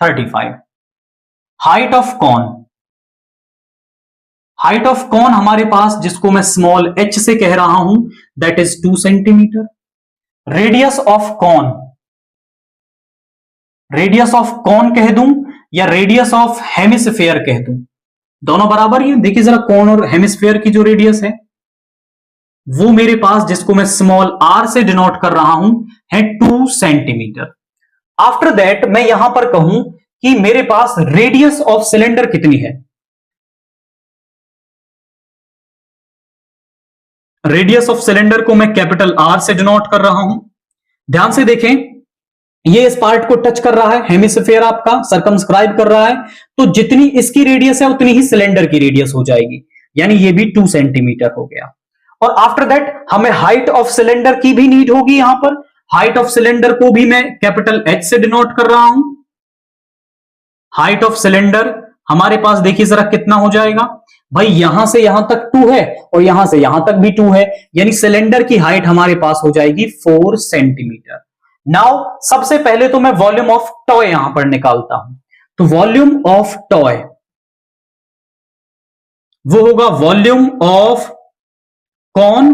35, height of cone. Height of cone हमारे पास जिसको मैं स्मॉल h से कह रहा हूं that is 2 centimetre. Radius of cone, radius of cone कह दूं या रेडियस ऑफ हेमिस्फेयर कह दूं, दोनों बराबर ही है। देखिए जरा कॉन और हेमिस्फेयर की जो रेडियस है वो मेरे पास जिसको मैं स्मॉल r से डिनोट कर रहा हूं है 2 सेंटीमीटर। आफ्टर दैट मैं यहां पर कहूं कि मेरे पास रेडियस ऑफ सिलेंडर कितनी है। रेडियस ऑफ सिलेंडर को मैं कैपिटल आर से डिनोट कर रहा हूं। ध्यान से देखें, ये इस पार्ट को टच कर रहा है, हेमिस्फीयर आपका सर्कमस्क्राइब कर रहा है, तो जितनी इसकी रेडियस है उतनी ही सिलेंडर की रेडियस हो जाएगी, यानी ये भी 2 सेंटीमीटर हो गया। और आफ्टर दैट हमें हाइट ऑफ सिलेंडर की भी नीड होगी। यहां पर हाइट ऑफ सिलेंडर को भी मैं कैपिटल एच से डिनोट कर रहा हूं। हाइट ऑफ सिलेंडर हमारे पास देखिए जरा कितना हो जाएगा भाई, यहां से यहां तक 2 है और यहां से यहां तक भी 2 है, यानी सिलेंडर की हाइट हमारे पास हो जाएगी 4 सेंटीमीटर। नाउ सबसे पहले तो मैं वॉल्यूम ऑफ टॉय यहां पर निकालता हूं, तो वॉल्यूम ऑफ टॉय वो होगा volume of cone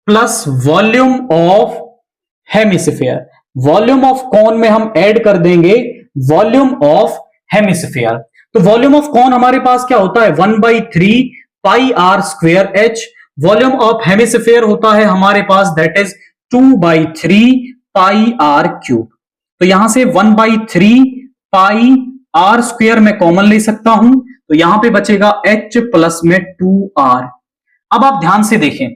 plus volume of hemisphere. Volume of cone में हम ऐड कर देंगे वॉल्यूम ऑफ हेमिस्फीयर। तो वॉल्यूम ऑफ कॉन हमारे पास क्या होता है 1/3 pi are square H. Volume of hemisphere होता है हमारे पास that is 2/3 pi R cube. तो यहां से 1/3 पाई आर स्क्वेयर में कॉमन ले सकता हूं, तो यहां पे बचेगा h प्लस में 2r। अब आप ध्यान से देखें,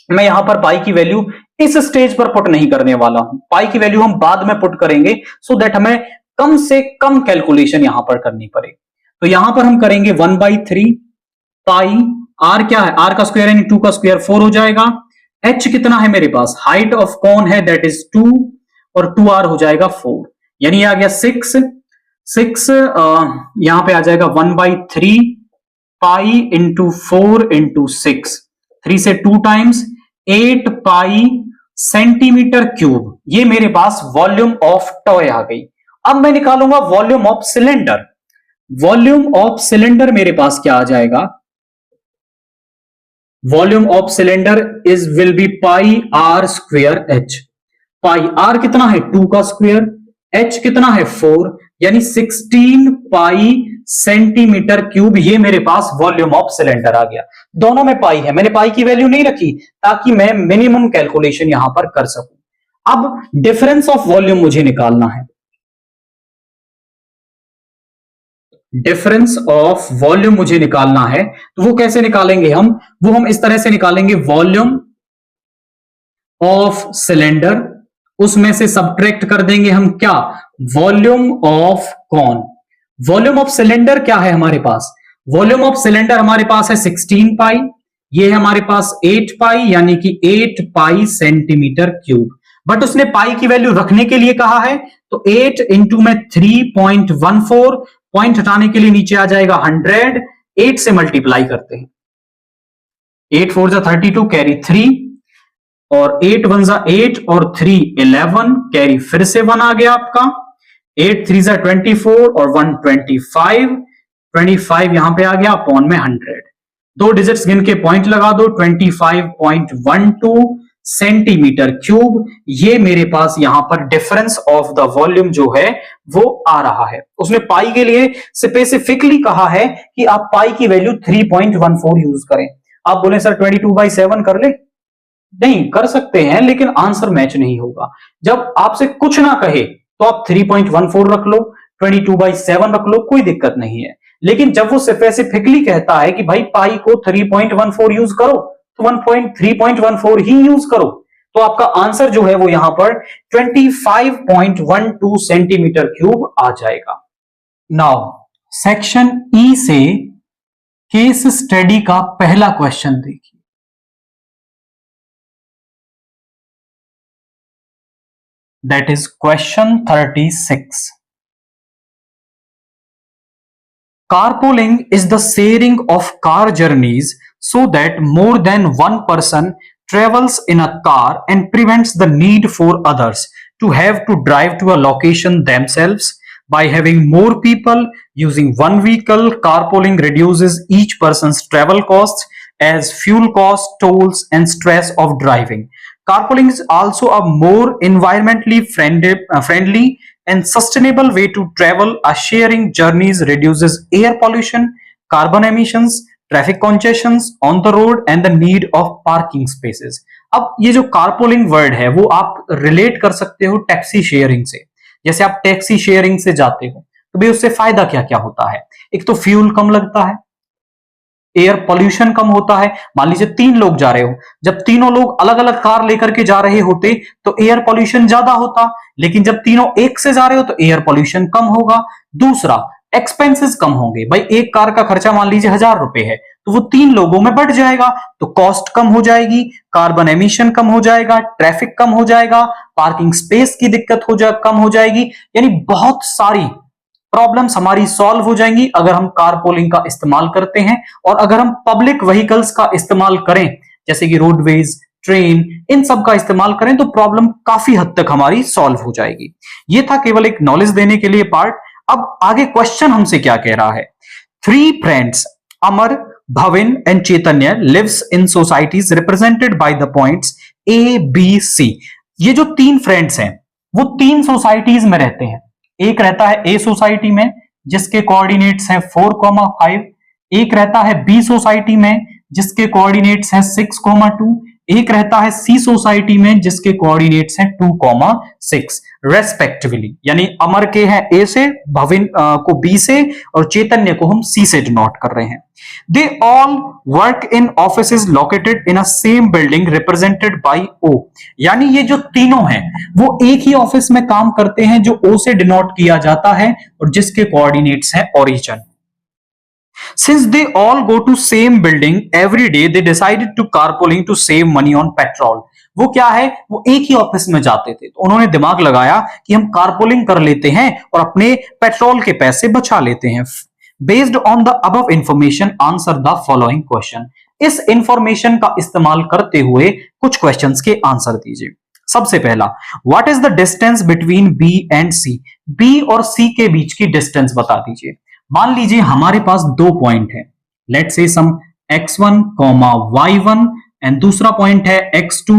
मैं यहां पर पाई की वैल्यू इस स्टेज पर पुट नहीं करने वाला हूं, पाई की वैल्यू हम बाद में पुट करेंगे सो दैट हमें कम से कम कैलकुलेशन यहां पर करनी पड़े। तो यहां पर हम करेंगे 1/3 पाई, आर क्या है, आर का स्क्वायर यानी 2 का स्क्वायर 4 हो जाएगा। एच कितना है मेरे पास, हाइट ऑफ कॉन है दैट इज 2 और 2r हो जाएगा 4, यानी आ गया 6 यहां पे आ जाएगा 1/3 पाई इंटू 4 इंटू 6, 3 से 2 टाइम्स 8 पाई सेंटीमीटर क्यूब। ये मेरे पास वॉल्यूम ऑफ टॉय आ गई। अब मैं निकालूंगा volume of cylinder. Volume of cylinder मेरे पास क्या आ जाएगा, volume of cylinder is will be pi are square h. Pi r कितना है 2 का स्क्वायर, एच कितना है 4, यानी 16 पाई सेंटीमीटर क्यूब। ये मेरे पास वॉल्यूम ऑफ सिलेंडर आ गया। दोनों में पाई है, मैंने पाई की वैल्यू नहीं रखी ताकि मैं मिनिमम कैलकुलेशन यहां पर कर सकूं। अब डिफरेंस ऑफ वॉल्यूम मुझे निकालना है। डिफरेंस ऑफ वॉल्यूम मुझे निकालना है, तो वो कैसे निकालेंगे वो हम इस तरह से निकालेंगे, वॉल्यूम ऑफ सिलेंडर उसमें से सब्ट्रैक्ट कर देंगे हम क्या, volume of cone. Volume of cylinder क्या है हमारे पास, वॉल्यूम ऑफ सिलेंडर हमारे पास है 16 पाई, ये है हमारे पास 8 पाई यानी कि 8 पाई सेंटीमीटर क्यूब। बट उसने पाई की वैल्यू रखने के लिए कहा है, तो 8 इंटू में 3.14, पॉइंट हटाने के लिए नीचे आ जाएगा 100, 8 से मल्टीप्लाई करते हैं, 8 4 जा 32 कैरी 3 और 8 1 जा 8 और 3 11 कैरी फिर से 1 आ गया आपका, 8 3 जा 24 और 1 25 यहां पे आ गया अपॉन में 100। दो डिजिट्स गिन के पॉइंट लगा दो, 25.12 सेंटीमीटर क्यूब। ये मेरे पास यहां पर डिफरेंस ऑफ द वॉल्यूम जो है वो आ रहा है। उसने पाई के लिए स्पेसिफिकली कहा है कि आप पाई की वैल्यू 3.14 यूज करें। आप बोले सर 22/7 कर ले, नहीं कर सकते हैं लेकिन आंसर मैच नहीं होगा। जब आपसे कुछ ना कहे तो आप 3.14 रख लो, 22/7 रख लो, कोई दिक्कत नहीं है। लेकिन जब वो स्पेसिफिकली कहता है कि भाई पाई को 3.14 यूज करो, तो 3.14 ही यूज करो, तो आपका आंसर जो है वो यहां पर 25.12 सेंटीमीटर क्यूब आ जाएगा। नाउ सेक्शन ई से केस स्टडी का पहला क्वेश्चन देखिए। That is question 36. Carpooling is the sharing of car journeys so that more than one person travels in a car and prevents the need for others to have to drive to a location themselves. By having more people using one vehicle, carpooling reduces each person's travel costs as fuel costs, tolls, and stress of driving. Carpooling is also a more environmentally friendly and sustainable way to travel. Sharing journeys reduces air pollution, carbon emissions, traffic congestions on the road, and the need of parking spaces. अब ये जो carpooling word है वो आप relate कर सकते हो taxi sharing से। जैसे आप टैक्सी शेयरिंग से जाते हो तो भाई उससे फायदा क्या क्या होता है? एक तो फ्यूल कम लगता है, एयर पॉल्यूशन कम होता है। मान लीजिए 3 लोग जा रहे हो, जब तीनों लोग अलग अलग कार लेकर के जा रहे होते तो एयर पॉल्यूशन ज्यादा होता, लेकिन जब तीनों एक से जा रहे हो तो एयर पॉल्यूशन कम होगा। दूसरा, एक्सपेंसेस कम होंगे। भाई एक कार का खर्चा मान लीजिए 1000 रुपए है, तो वो 3 लोगों में बढ़ जाएगा, तो कॉस्ट कम हो जाएगी, कार्बन एमिशन कम हो जाएगा, ट्रैफिक कम हो जाएगा, पार्किंग स्पेस की दिक्कत कम हो जाएगी। यानी बहुत सारी प्रॉब्लम्स हमारी सॉल्व हो जाएंगी अगर हम कारपूलिंग का इस्तेमाल करते हैं। और अगर हम पब्लिक व्हीकल्स का इस्तेमाल करें, जैसे कि रोडवेज, ट्रेन, इन सब का इस्तेमाल करें, तो प्रॉब्लम काफी हद तक हमारी सॉल्व हो जाएगी। ये था केवल एक नॉलेज देने के लिए पार्ट। अब आगे क्वेश्चन हमसे क्या कह रहा है? 3 friends Amar, Bhavin and Chaitanya lives in societies represented by the points A B C. ये जो 3 फ्रेंड्स हैं वो 3 सोसाइटीज में रहते हैं। एक रहता है ए सोसाइटी में जिसके कोऑर्डिनेट्स हैं 4,5, एक रहता है बी सोसाइटी में जिसके कोऑर्डिनेट्स हैं 6,2, एक रहता है सी सोसाइटी में जिसके कोऑर्डिनेट्स हैं 2,6 रेस्पेक्टिवली। यानी अमर के हैं ए से, भविन को बी से और चैतन्य को हम सी से डिनोट कर रहे हैं। They all work in offices located in a same building represented by O. यानी ये जो तीनों हैं वो एक ही ऑफिस में काम करते हैं जो ओ से डिनोट किया जाता है और जिसके कोऑर्डिनेट्स हैं origin. Since they all go to same building every day, they decided to carpooling to save money on petrol. वो क्या है, वो एक ही ऑफिस में जाते थे तो उन्होंने दिमाग लगाया कि हम कारपूलिंग कर लेते हैं और अपने पेट्रोल के पैसे बचा लेते हैं। Based on the above information answer the following question. इस इंफॉर्मेशन का इस्तेमाल करते हुए कुछ क्वेश्चंस के आंसर दीजिए। सबसे पहला, what is the distance between B and C? B और सी के बीच की डिस्टेंस बता दीजिए। मान लीजिए हमारे पास 2 पॉइंट है, let's say some x1, y1 and दूसरा पॉइंट है x2,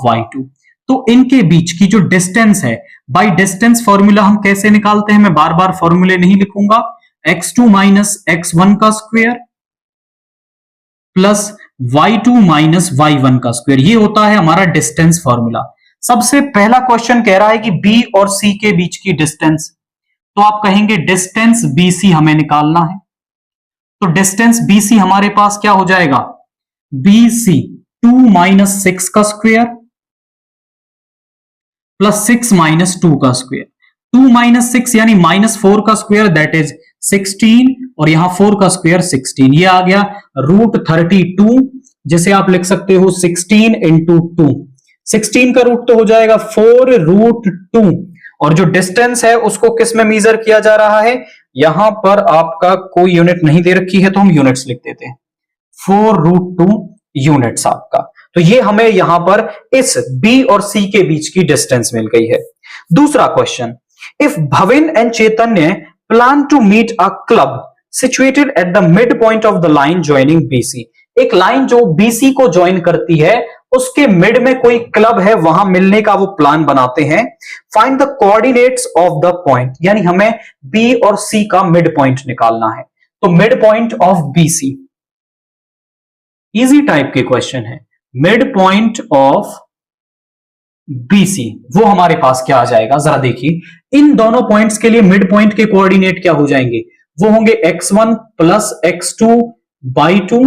y2। तो इनके बीच की जो डिस्टेंस है, बाय डिस्टेंस फॉर्मूला हम कैसे निकालते हैं? मैं बार बार फॉर्मूले नहीं लिखूंगा। x2 माइनस x1 का square plus y2 minus y1 का स्क्वायर, ये होता है हमारा डिस्टेंस फॉर्मूला। सबसे पहला क्वेश्चन कह रहा है कि b और c के बीच की डिस्टेंस, तो आप कहेंगे डिस्टेंस BC हमें निकालना है। तो डिस्टेंस BC हमारे पास क्या हो जाएगा? BC 2 माइनस 6 का स्क्वायर प्लस 6 माइनस 2 का स्क्वायर। 2 माइनस 6 यानी माइनस 4 का स्क्वायर, दैट इज 16, और यहां 4 का स्क्वायर 16, ये आ गया रूट 32, जिसे आप लिख सकते हो 16 इंटू 2। 16 का रूट तो हो जाएगा 4 रूट 2, और जो डिस्टेंस है उसको किस में मेजर किया जा रहा है? यहां पर आपका कोई यूनिट नहीं दे रखी है तो हम यूनिट्स लिख देते हैं, 4 रूट 2 यूनिट्स आपका। तो ये हमें यहां पर इस बी और सी के बीच की डिस्टेंस मिल गई है। दूसरा question, if Bhavin and Chaitanya plan to meet a club situated at the mid point of the line joining BC. एक लाइन जो बीसी को ज्वाइन करती है उसके मिड में कोई क्लब है, वहां मिलने का वो प्लान बनाते हैं। Find the coordinates of the point, यानी हमें बी और सी का मिड पॉइंट निकालना है। तो mid point of BC, easy type के क्वेश्चन है। मिड पॉइंट ऑफ बीसी वो हमारे पास क्या आ जाएगा, जरा देखिए। इन दोनों पॉइंट्स के लिए मिड पॉइंट के कोऑर्डिनेट क्या हो जाएंगे? वो होंगे x1 plus x2 by 2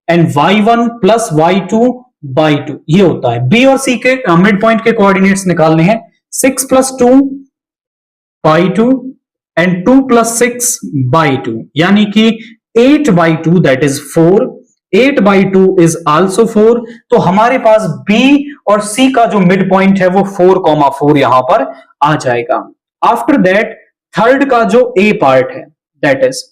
and y1 plus y2 by 2। ये होता है बी और सी के मिड पॉइंट के कोऑर्डिनेट्स निकालने हैं। 6 plus 2 by 2 and 2 plus 6 by 2, यानी कि 8 by 2 that is 4। 8 by 2 is also 4। तो हमारे पास बी और सी का जो मिड पॉइंट है वो 4,4 यहां पर आ जाएगा। आफ्टर दैट थर्ड का जो ए पार्ट है, that is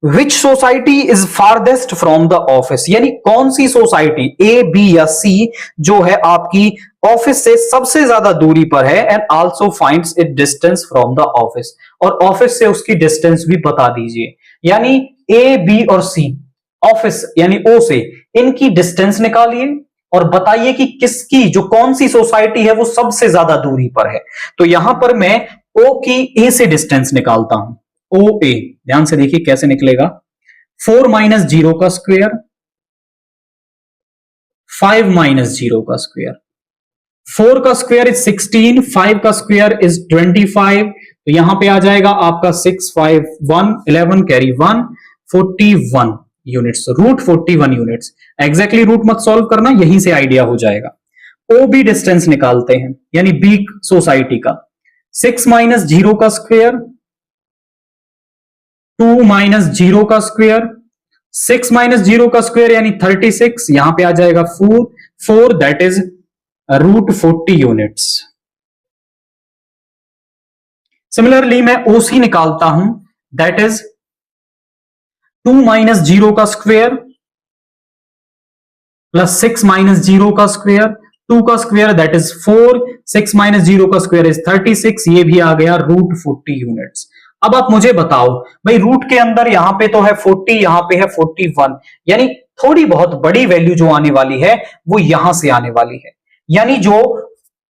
which society is farthest from the office, यानी कौन सी सोसाइटी ए बी या सी जो है आपकी ऑफिस से सबसे ज्यादा दूरी पर है, and also finds it distance from the office, और ऑफिस से उसकी डिस्टेंस भी बता दीजिए। यानी ए बी और सी ऑफिस यानी ओ से इनकी डिस्टेंस निकालिए और बताइए कि किसकी जो कौन सी सोसाइटी है वो सबसे ज्यादा दूरी पर है। तो यहां पर मैं ओ की ए से डिस्टेंस निकालता हूं। ओ ए, ध्यान से देखिए कैसे निकलेगा। 4 माइनस 0 का स्क्वायर, 5 माइनस 0 का स्क्वायर, 4 का स्क्वायर इज 16, 5 का स्क्वायर इज 25, तो यहां पे आ जाएगा आपका 6 5 1 11 carry 1 41 units, root 41 units. Exactly root मत सॉल्व करना, यहीं से आइडिया हो जाएगा। ओ बी डिस्टेंस निकालते हैं, यानी बी सोसाइटी का। 6 माइनस 0 का स्क्वायर, 2 माइनस 0 का स्क्वायर, 6 माइनस 0 का स्क्वायर यानी 36, यहां पे आ जाएगा 4 that is root 40 units. Similarly मैं ओसी निकालता हूं, दैट इज 2 माइनस 0 का स्क्वायर प्लस 6 माइनस 0 का स्क्वायर, 2 का स्क्वायर दैट इज 4, 6 माइनस 0 का स्क्वायर इज 36, ये भी आ गया रूट 40 यूनिट्स। अब आप मुझे बताओ भाई, रूट के अंदर यहां पे तो है 40, यहां पे है 41, यानी थोड़ी बहुत बड़ी वैल्यू जो आने वाली है वो यहां से आने वाली है, यानी जो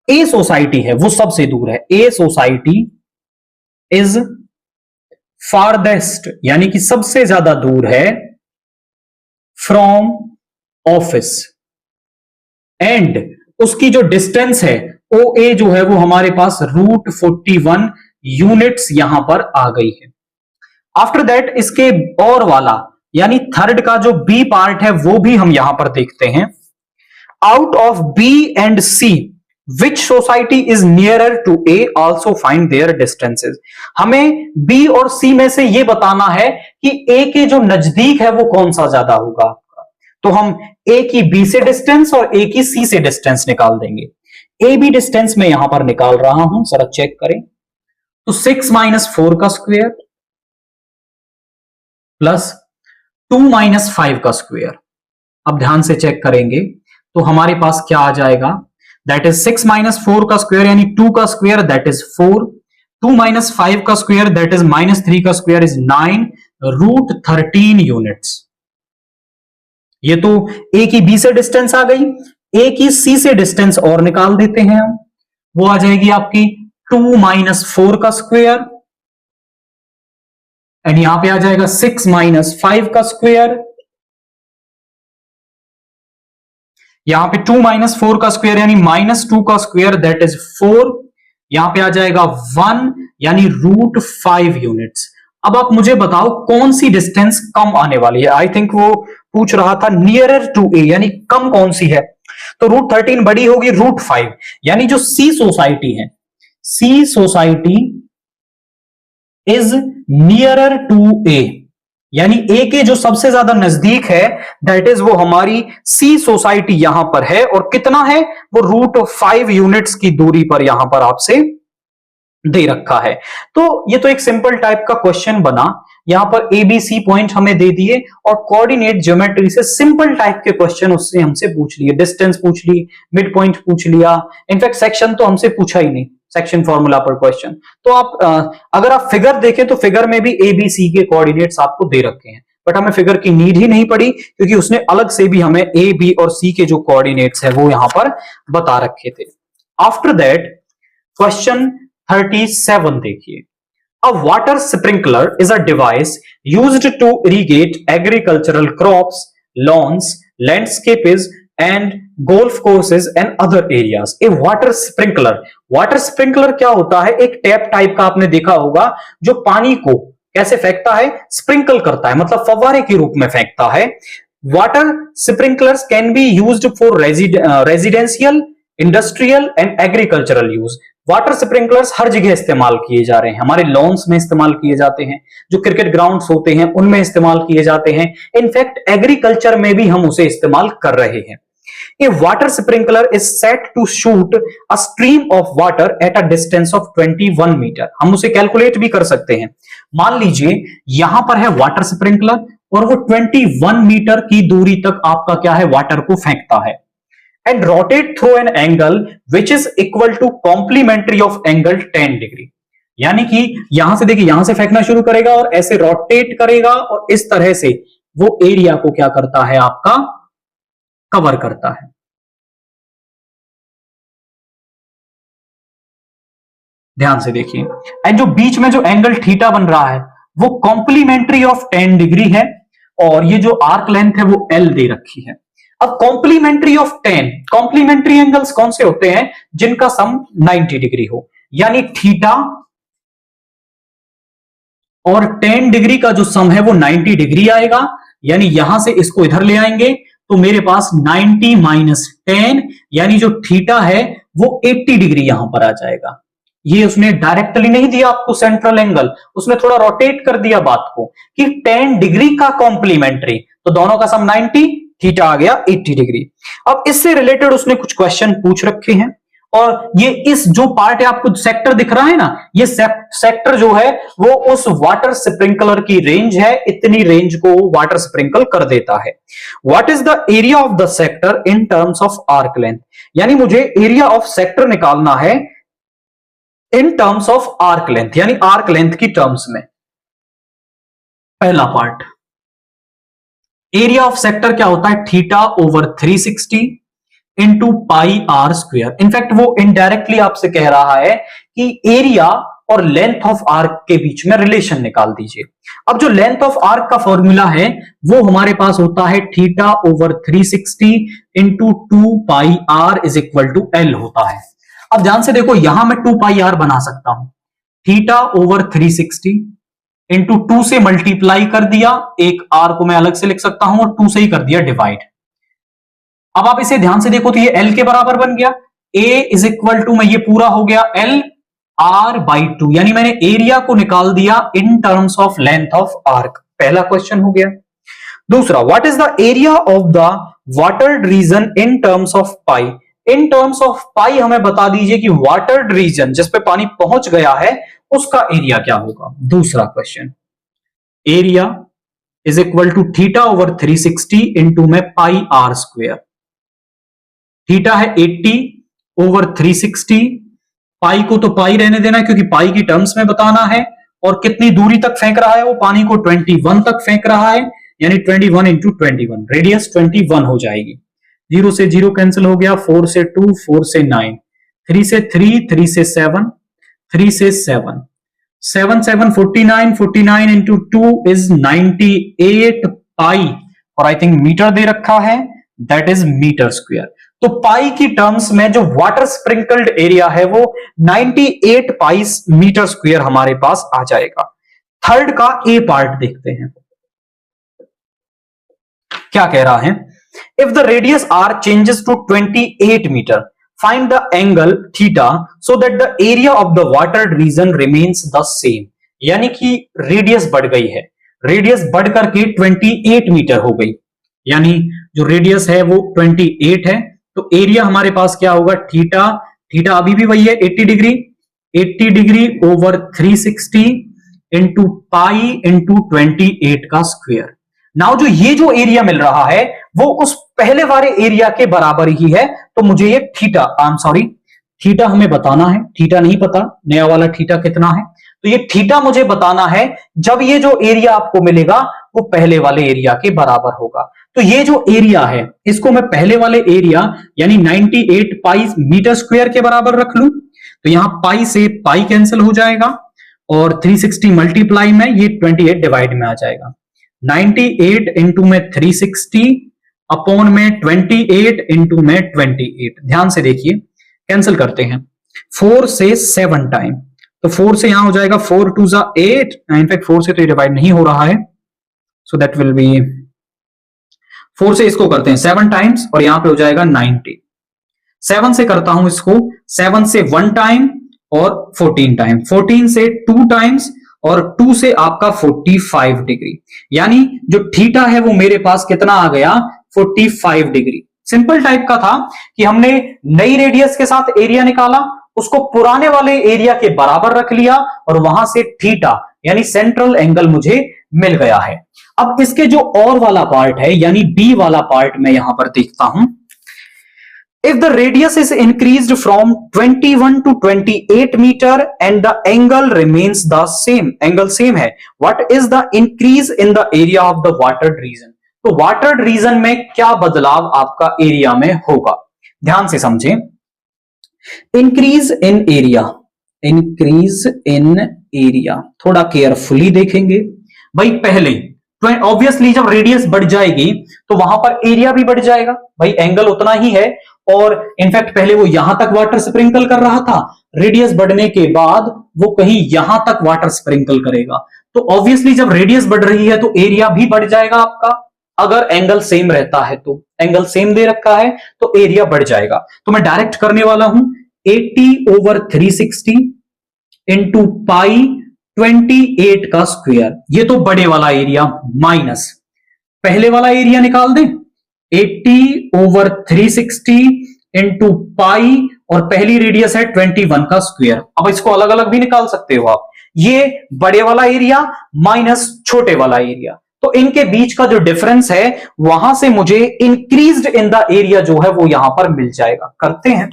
ए सोसाइटी है वो सबसे दूर है। ए सोसाइटी इज फारदेस्ट, यानी कि सबसे ज्यादा दूर है फ्रॉम ऑफिस, एंड उसकी जो डिस्टेंस है ओ ए जो है वो हमारे पास रूट 41 यूनिट्स यहां पर आ गई है। आफ्टर दैट इसके और वाला यानी थर्ड का जो बी पार्ट है वो भी हम यहां पर देखते हैं। Out of B and C which society is nearer to A, also find their distances. हमें बी और सी में से यह बताना है कि ए के जो नजदीक है वो कौन सा ज्यादा होगा आपका, तो हम ए की बी से डिस्टेंस और ए की सी से डिस्टेंस निकाल देंगे। ए बी डिस्टेंस में यहां पर निकाल रहा हूं, जरा चेक करें। तो 6 माइनस 4 का स्क्वायर प्लस 2 माइनस 5 का स्क्वायर, अब ध्यान से चेक करेंगे तो हमारे पास क्या आ जाएगा, दैट इज 6 माइनस 4 का स्क्वायर यानी 2 का स्क्वायर दैट इज 4, 2 माइनस 5 का स्क्वायर दैट इज माइनस 3 का स्क्वायर इज 9, रूट 13 यूनिट्स। ये तो ए की बी से डिस्टेंस आ गई, ए की सी से डिस्टेंस और निकाल देते हैं हम, वो आ जाएगी आपकी 2 माइनस 4 का स्क्वायर, एंड यहां पे आ जाएगा 6 माइनस 5 का स्क्वायर, यहां पे 2 माइनस 4 का स्क्वायर यानी माइनस 2 का स्क्वायर दैट इज 4, यहां पे आ जाएगा 1 यानी रूट 5 यूनिट्स। अब आप मुझे बताओ कौन सी डिस्टेंस कम आने वाली है। आई थिंक वो पूछ रहा था नियरर टू ए, यानी कम कौन सी है, तो रूट 13 बड़ी होगी रूट 5, यानी जो सी सोसाइटी है, सी सोसाइटी इज नियरर टू ए, यानी ए के जो सबसे ज्यादा नजदीक है दैट इज वो हमारी सी सोसाइटी यहां पर है, और कितना है वो रूट 5 यूनिट्स की दूरी पर यहां पर आपसे दे रखा है। तो ये तो एक सिंपल टाइप का क्वेश्चन बना, यहां पर ए बी सी पॉइंट हमें दे दिए और कोऑर्डिनेट ज्योमेट्री से सिंपल टाइप के क्वेश्चन उससे हमसे पूछ लिए, डिस्टेंस पूछ ली, मिड पॉइंट पूछ लिया, इनफैक्ट सेक्शन तो हमसे पूछा ही नहीं, सेक्शन फॉर्मूला पर क्वेश्चन। तो आप अगर आप फिगर देखें तो फिगर में भी ए बी सी के कोऑर्डिनेट्स आपको दे रखे हैं, बट हमें फिगर की नीड ही नहीं पड़ी क्योंकि उसने अलग से भी हमें ए बी और सी के जो कोऑर्डिनेट्स है वो यहां पर बता रखे थे। आफ्टर दैट क्वेश्चन 37 देखिए। A water sprinkler is a device used to irrigate agricultural crops, lawns, landscapes and golf courses and other areas. A water sprinkler, water sprinkler क्या होता है, एक टैप टाइप का आपने देखा होगा जो पानी को कैसे फेंकता है, स्प्रिंकल करता है, मतलब फव्वारे के रूप में फेंकता है। Water sprinklers can be used for residential, industrial and agricultural use. Water sprinklers हर जगह इस्तेमाल किए जा रहे हैं, हमारे लॉन्स में इस्तेमाल किए जाते हैं, जो क्रिकेट ग्राउंड्स होते हैं उनमें इस्तेमाल किए जाते हैं, इनफैक्ट एग्रीकल्चर में भी हम उसे इस्तेमाल कर रहे हैं। A water sprinkler is set to shoot a stream of water at a distance of 21 metre. हम उसे कैलकुलेट भी कर सकते हैं। मान लीजिए यहां पर है वाटर स्प्रिंकलर और वो 21 मीटर की दूरी तक आपका क्या है, वाटर को फेंकता है, and rotate through an angle which is equal to complementary of angle 10 degree. यानी कि यहां से देखिए, यहां से फेंकना शुरू करेगा और ऐसे रोटेट करेगा और इस तरह से वो एरिया को क्या करता है, आपका कवर करता है। ध्यान से देखिए, एंड जो बीच में जो एंगल थीटा बन रहा है वो कॉम्प्लीमेंट्री ऑफ 10 डिग्री है, और ये जो आर्क लेंथ है वो एल दे रखी है। अब कॉम्प्लीमेंट्री ऑफ 10, कॉम्प्लीमेंट्री एंगल्स कौन से होते हैं? जिनका सम 90 डिग्री हो, यानी थीटा और 10 डिग्री का जो सम है वो 90 डिग्री आएगा, यानी यहां से इसको इधर ले आएंगे तो मेरे पास 90 माइनस 10, यानी जो थीटा है वो 80 डिग्री यहां पर आ जाएगा। ये उसने डायरेक्टली नहीं दिया आपको सेंट्रल एंगल, उसने थोड़ा रोटेट कर दिया बात को कि 10 डिग्री का कॉम्प्लीमेंट्री, तो दोनों का सम 90, थीटा आ गया 80 डिग्री। अब इससे रिलेटेड उसने कुछ क्वेश्चन पूछ रखे हैं, और ये इस जो पार्ट है आपको सेक्टर दिख रहा है ना, ये सेक्टर जो है वो उस वाटर स्प्रिंकलर की रेंज है, इतनी रेंज को वाटर स्प्रिंकल कर देता है। What is the area of the sector in terms of arc length, यानी मुझे एरिया ऑफ सेक्टर निकालना है in terms of arc length, यानी आर्क लेंथ की टर्म्स में। पहला पार्ट, एरिया ऑफ सेक्टर क्या होता है? Theta over 360 into pi r square. In fact वो इनडायरेक्टली आपसे कह रहा है कि एरिया और लेंथ ऑफ आर्क के बीच में रिलेशन निकाल दीजिए। अब जो लेंथ ऑफ आर्क का फॉर्मूला है वो हमारे पास होता है theta over 360 into 2 pi r is equal to L होता है। अब ध्यान से देखो, यहां मैं 2 पाई आर बना सकता हूं, थीटा ओवर 360 इंटू 2 से मल्टीप्लाई कर दिया, एक आर को मैं अलग से लिख सकता हूं और 2 से ही कर दिया डिवाइड। अब आप इसे ध्यान से देखो तो ये एल के बराबर बन गया, ए इज इक्वल टू में ये पूरा हो गया एल आर बाई 2, यानी मैंने एरिया को निकाल दिया in terms of length of arc. पहला क्वेश्चन हो गया। दूसरा, what is the area of the watered region in terms of pi. In terms of pi हमें बता दीजिए कि वाटर्ड रीजन जिस पे पानी पहुंच गया है उसका एरिया क्या होगा। दूसरा question, area is equal to theta over 360 into में पाई आर स्क्वायर। थीटा है 80 ओवर 360, पाई को तो पाई रहने देना है क्योंकि पाई की टर्म्स में बताना है, और कितनी दूरी तक फेंक रहा है वो पानी को? 21 तक फेंक रहा है, यानी 21 इंटू 21, रेडियस 21 हो जाएगी। 0 से 0 कैंसिल हो गया, 4 से 2, 4 से 9, 3 से 3, 3 से 7, 3 से 7, 7 7 49, 49 इंटू 2 इज 98 पाई, और आई थिंक मीटर दे रखा है, दैट इज मीटर स्क्वायर। तो पाई की टर्म्स में जो वाटर स्प्रिंकल्ड एरिया है वो 98 पाई मीटर स्क्वायर हमारे पास आ जाएगा। थर्ड का ए पार्ट देखते हैं, क्या कह रहा है? If the radius r changes to 28 metre, find the angle theta so that the area of the water region remains the same. यानी कि रेडियस बढ़ गई है, रेडियस बढ़ करके 28 मीटर हो गई, यानी जो रेडियस है वो 28 है, तो एरिया हमारे पास क्या होगा? थीटा, थीटा अभी भी वही है 80 degree, 80 degree over 360 into pi into 28 का स्क्वायर। नाउ जो ये जो एरिया मिल रहा है वो उस पहले वाले एरिया के बराबर ही है, तो मुझे ये theta, I am sorry, theta हमें बताना है, थीटा नहीं पता नया वाला थीटा कितना है, तो ये थीटा मुझे बताना है जब ये जो एरिया आपको मिलेगा वो पहले वाले एरिया के बराबर होगा। तो ये जो एरिया है इसको मैं पहले वाले एरिया यानी 98 पाई मीटर स्क्वायर के बराबर रख लूं, तो यहां पाई से पाई कैंसिल हो जाएगा और 360 मल्टीप्लाई में ये 28 डिवाइड में आ जाएगा। 98 इंटू में 360 अपॉन में 28 इंटू में 28। ध्यान से देखिए, कैंसिल करते हैं, 4 से 7 टाइम, तो 4 से यहां हो जाएगा 4 2 जा 8, इनफैक्ट 4 से तो ये डिवाइड नहीं हो रहा है, सो दैट विल बी 4 से इसको करते हैं 7 टाइम्स और यहां पे हो जाएगा 90। 7 से करता हूं इसको, 7 से 1 टाइम और 14 टाइम, 14 से 2 टाइम्स और 2 से आपका 45 डिग्री, यानी जो थीटा है वो मेरे पास कितना आ गया? 45 डिग्री। सिंपल टाइप का था कि हमने नई रेडियस के साथ एरिया निकाला, उसको पुराने वाले एरिया के बराबर रख लिया और वहां से थीटा यानी सेंट्रल एंगल मुझे मिल गया है। अब इसके जो और वाला पार्ट है यानी बी वाला पार्ट मैं यहां पर देखता हूं। If the radius is increased from 21 to 28 meter and the angle remains the same, angle same है, what is the increase in the area of the watered region? तो watered region में क्या बदलाव आपका एरिया में होगा? ध्यान से समझें, increase in area, increase in area थोड़ा केयरफुली देखेंगे भाई। पहले ऑब्वियसली जब रेडियस बढ़ जाएगी तो वहां पर एरिया भी बढ़ जाएगा, भाई एंगल उतना ही है। और इनफैक्ट पहले वो यहां तक वाटर स्प्रिंकल कर रहा था, रेडियस बढ़ने के बाद वो कहीं यहां तक वाटर स्प्रिंकल करेगा। तो ऑब्वियसली जब रेडियस बढ़ रही है तो एरिया भी बढ़ जाएगा आपका। अगर एंगल सेम रहता है तो एंगल सेम दे रखा है तो एरिया बढ़ जाएगा। तो मैं डायरेक्ट करने वाला हूं 80/360 इंटू पाई 28 का स्क्वायर, ये तो बड़े वाला एरिया, माइनस पहले वाला एरिया निकाल दें 80/360 इंटू पाई, और पहली रेडियस है 21 का स्क्वायर। अब इसको अलग अलग भी निकाल सकते हो आप, ये बड़े वाला एरिया माइनस छोटे वाला एरिया, तो इनके बीच का जो डिफरेंस है वहां से मुझे इंक्रीज्ड इन द एरिया जो है वो यहां पर मिल जाएगा। करते हैं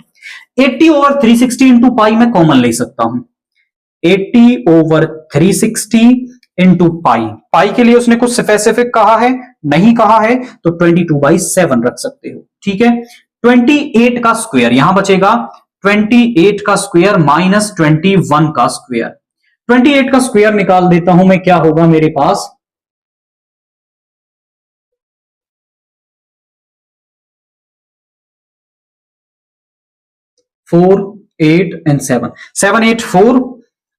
80/360 इंटू पाई में कॉमन ले सकता हूं, 80/360 इंटू पाई, पाई के लिए उसने कुछ स्पेसिफिक कहा है नहीं कहा है, तो 22/7 रख सकते हो, ठीक है। 28 का स्क्वायर यहां बचेगा, 28 का स्क्वायर माइनस 21 का स्क्वायर, 28 का स्क्वायर निकाल देता हूं मैं, क्या होगा मेरे पास 4 8 एंड 7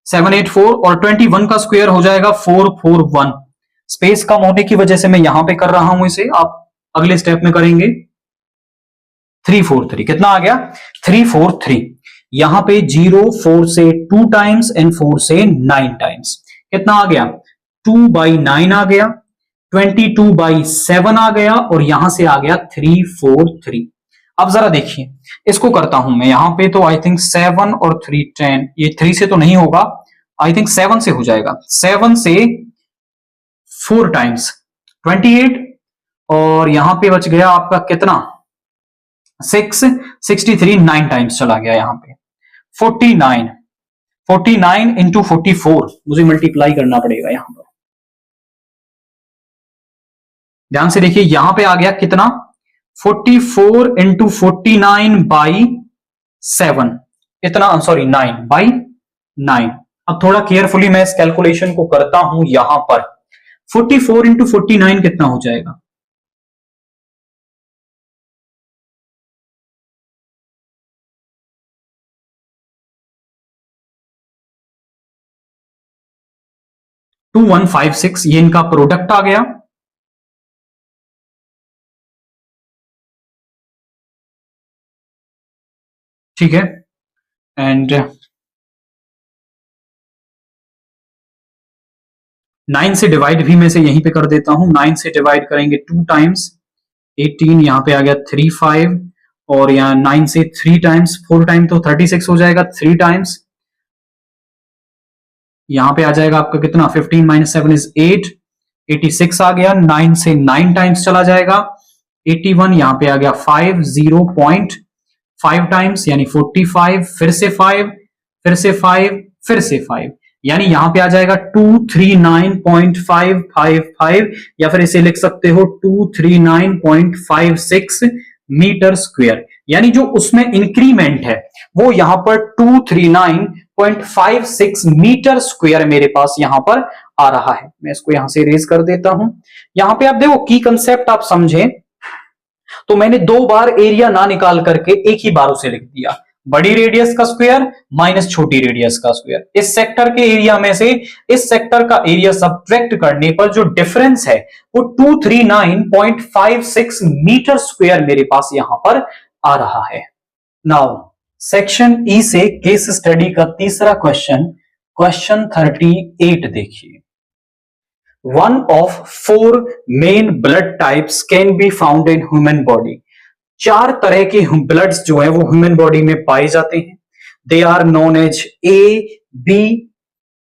784 और 21 का स्क्वायर हो जाएगा 441। स्पेस कम होने की वजह से मैं यहां पे कर रहा हूं इसे, आप अगले स्टेप में करेंगे 343, कितना आ गया 343। यहां पे 0 4 से 2 टाइम्स एंड 4 से 9 टाइम्स, कितना आ गया 2/9 आ गया, 22/7 आ गया, और यहां से आ गया 343। अब जरा देखिए इसको करता हूं मैं यहां पे, तो आई थिंक 7 और 3 10, ये 3 से तो नहीं होगा, आई थिंक 7 से हो जाएगा, 7 से 4 टाइम्स 28, और यहां पे बच गया आपका कितना 6 63, 9 टाइम्स चला गया यहां पे 49 इंटू 44 मुझे मल्टीप्लाई करना पड़ेगा यहां पर, ध्यान से देखिए यहां पे आ गया कितना 44 इंटू 49/7, इतना सॉरी 9/9। अब थोड़ा केयरफुली मैं इस कैलकुलेशन को करता हूं यहां पर, 44 इंटू 49 कितना हो जाएगा 2156, ये इनका प्रोडक्ट आ गया, ठीक है। एंड 9 से डिवाइड भी मैं से यहीं पे कर देता हूं, 9 से डिवाइड करेंगे 2 टाइम्स 18, यहां पे आ गया 35, और यहां 9 से 3 टाइम्स 4 टाइम तो 36 हो जाएगा, 3 टाइम्स यहां पे आ जाएगा आपका कितना 15 - 7 इज 8, 86 आ गया, 9 से 9 टाइम्स चला जाएगा 81, यहां पे आ गया 5 0.5 टाइम्स यानी 45, फिर से 5 फिर से 5 फिर से 5, यानी यहां पे आ जाएगा 239.555, या फिर इसे लिख सकते हो 239.56 मीटर स्क्वायर, यानी जो उसमें इंक्रीमेंट है वो यहां पर 239.56 मीटर स्क्वायर मेरे पास यहां पर आ रहा है। मैं इसको यहां से इरेज कर देता हूं। यहां पे आप देखो की कंसेप्ट आप समझे, तो मैंने 2 बार एरिया ना निकाल करके एक ही बार उसे लिख दिया, बड़ी रेडियस का स्क्वायर माइनस छोटी रेडियस का स्क्वायर। इस सेक्टर के एरिया में से इस सेक्टर का एरिया सब्ट्रैक्ट करने पर जो डिफरेंस है वो 239.56 मीटर स्क्वायर मेरे पास यहां पर आ रहा है। नाउ सेक्शन ई से केस स्टडी का तीसरा क्वेश्चन, क्वेश्चन 38 देखिए। One of 4 main blood types can be found in human body. 4 तरह के ब्लड्स जो है वो ह्यूमन बॉडी में पाए जाते हैं। They are known as A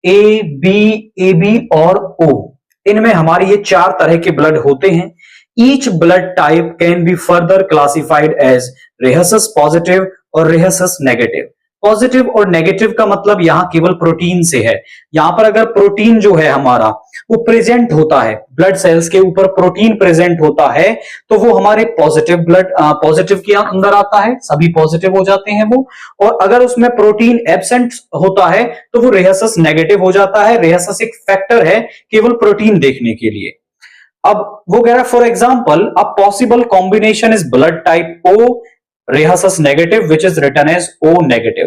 B और ओ। इनमें हमारे ये 4 तरह के ब्लड होते हैं। Each blood type can be further classified as rhesus positive और रेहेसस नेगेटिव। पॉजिटिव और नेगेटिव का मतलब यहां केवल प्रोटीन से है। यहां पर अगर प्रोटीन जो है हमारा वो प्रेजेंट होता है, ब्लड सेल्स के ऊपर प्रोटीन प्रेजेंट होता है, तो वो हमारे पॉजिटिव ब्लड पॉजिटिव के अंदर आता है, सभी पॉजिटिव हो जाते हैं वो। और अगर उसमें प्रोटीन एब्सेंट होता है तो वो रेहेसस नेगेटिव हो जाता है। रेहेसस एक फैक्टर है केवल प्रोटीन देखने के लिए। अब वो कह रहा है for example a possible combination is blood type O rhesus negative which is written as O negative.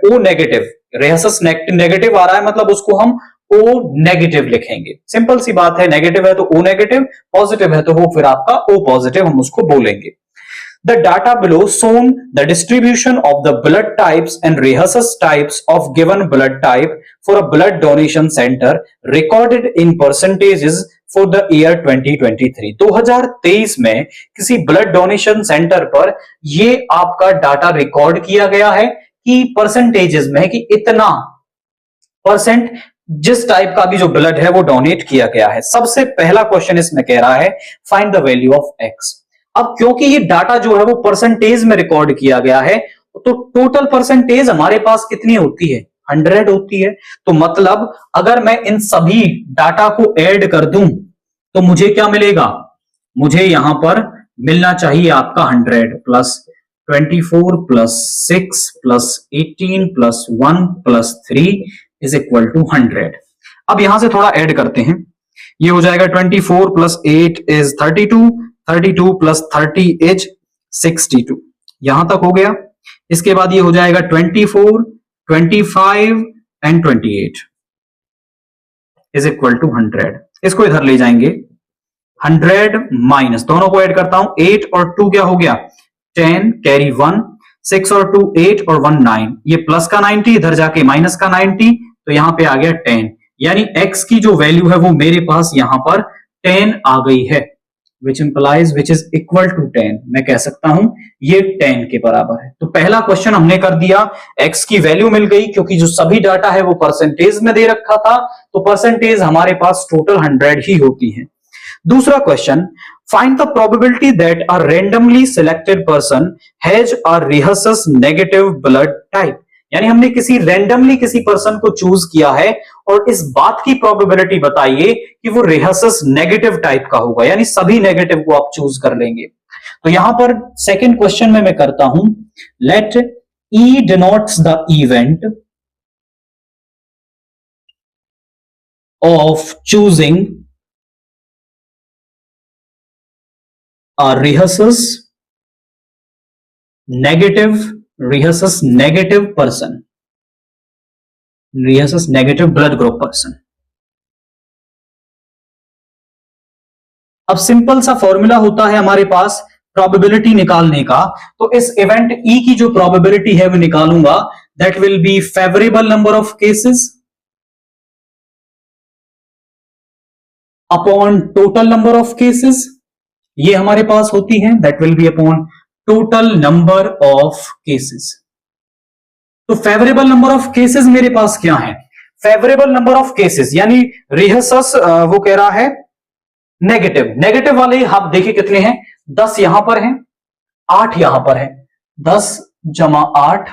O negative, rhesus negative आ रहा है मतलब उसको हम ओ नेगेटिव लिखेंगे। सिंपल सी बात है, नेगेटिव है तो ओ नेगेटिव, पॉजिटिव है तो वो फिर आपका ओ पॉजिटिव हम उसको बोलेंगे। The data below shown the distribution of the blood types and rhesus types of given blood type for a blood donation center recorded in percentages for the year 2023। 2023 में किसी ब्लड डोनेशन सेंटर पर ये आपका data record किया गया है कि percentages में कि इतना परसेंट जिस टाइप का भी जो ब्लड है वो डोनेट किया गया है। सबसे पहला क्वेश्चन इसमें कह रहा है find the value of x. अब क्योंकि ये डाटा जो है वो परसेंटेज में रिकॉर्ड किया गया है तो टोटल परसेंटेज हमारे पास कितनी होती है, 100 होती है। तो मतलब अगर मैं इन सभी डाटा को ऐड कर दूं तो मुझे क्या मिलेगा, मुझे यहां पर मिलना चाहिए आपका 100 plus 24 plus 6 plus 18 plus 1 plus 3 is equal to 100। अब यहां से थोड़ा ऐड करते हैं, ये हो जाएगा 24 प्लस 8 इज 32, 32 प्लस 30 इज 62। यहां तक हो गया। इसके बाद ये हो जाएगा 24, 25 एंड 28 इज इक्वल टू 100। इसको इधर ले जाएंगे, 100 माइनस, दोनों को ऐड करता हूं, 8 और 2 क्या हो गया 10, कैरी 1, 6 और 2 8 और 1 9, ये प्लस का 90 इधर जाके माइनस का 90, तो यहां पे आ गया 10। यानी x की जो वैल्यू है वो मेरे पास यहां पर 10 आ गई है, which implies which is equal to 10। मैं कह सकता हूं ये 10 के बराबर है। तो पहला क्वेश्चन हमने कर दिया, x की वैल्यू मिल गई क्योंकि जो सभी डाटा है वो परसेंटेज में दे रखा था, तो परसेंटेज हमारे पास टोटल 100 ही होती है। दूसरा question, find the probability that a randomly selected person has a rhesus negative blood type. यानी हमने किसी रैंडमली किसी पर्सन को चूज किया है और इस बात की प्रोबेबिलिटी बताइए कि वो rhesus नेगेटिव टाइप का होगा, यानी सभी नेगेटिव को आप चूज कर लेंगे। तो यहां पर सेकंड क्वेश्चन में मैं करता हूं, late E denotes the event of choosing a rhesus negative person, rhesus negative blood group person। अब सिंपल सा फॉर्मूला होता है हमारे पास प्रोबेबिलिटी निकालने का, तो इस इवेंट ई की जो प्रोबेबिलिटी है वो निकालूंगा, that will be favourable number of cases upon total number of cases, ये हमारे पास होती है, that will be upon total number of cases. तो फेवरेबल नंबर ऑफ केसेस मेरे पास क्या है, फेवरेबल नंबर ऑफ केसेस यानी rhesus वो कह रहा है नेगेटिव, नेगेटिव वाले आप देखिए कितने हैं, 10 यहां पर हैं, 8 यहां पर है, 10 जमा 8,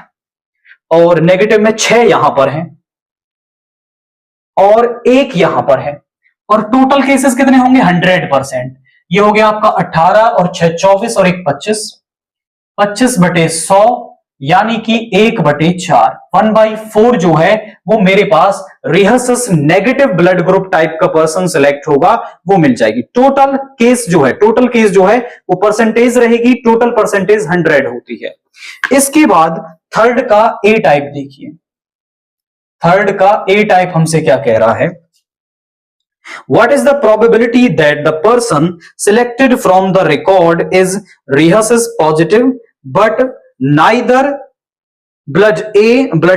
और नेगेटिव में 6 यहां पर हैं और 1 यहां पर है, और टोटल केसेस कितने होंगे 100%। ये हो गया आपका 18 और 6 24 और 1 25, 25/100 यानी कि 1/4, 1/4 जो है वो मेरे पास rhesus negative blood group type का पर्सन सिलेक्ट होगा, वो मिल जाएगी। टोटल केस जो है वो परसेंटेज रहेगी, टोटल परसेंटेज 100 होती है। इसके बाद थर्ड का ए टाइप देखिए, थर्ड का ए टाइप हमसे क्या कह रहा है, what is the probability that the person selected from the record is rhesus positive but neither blood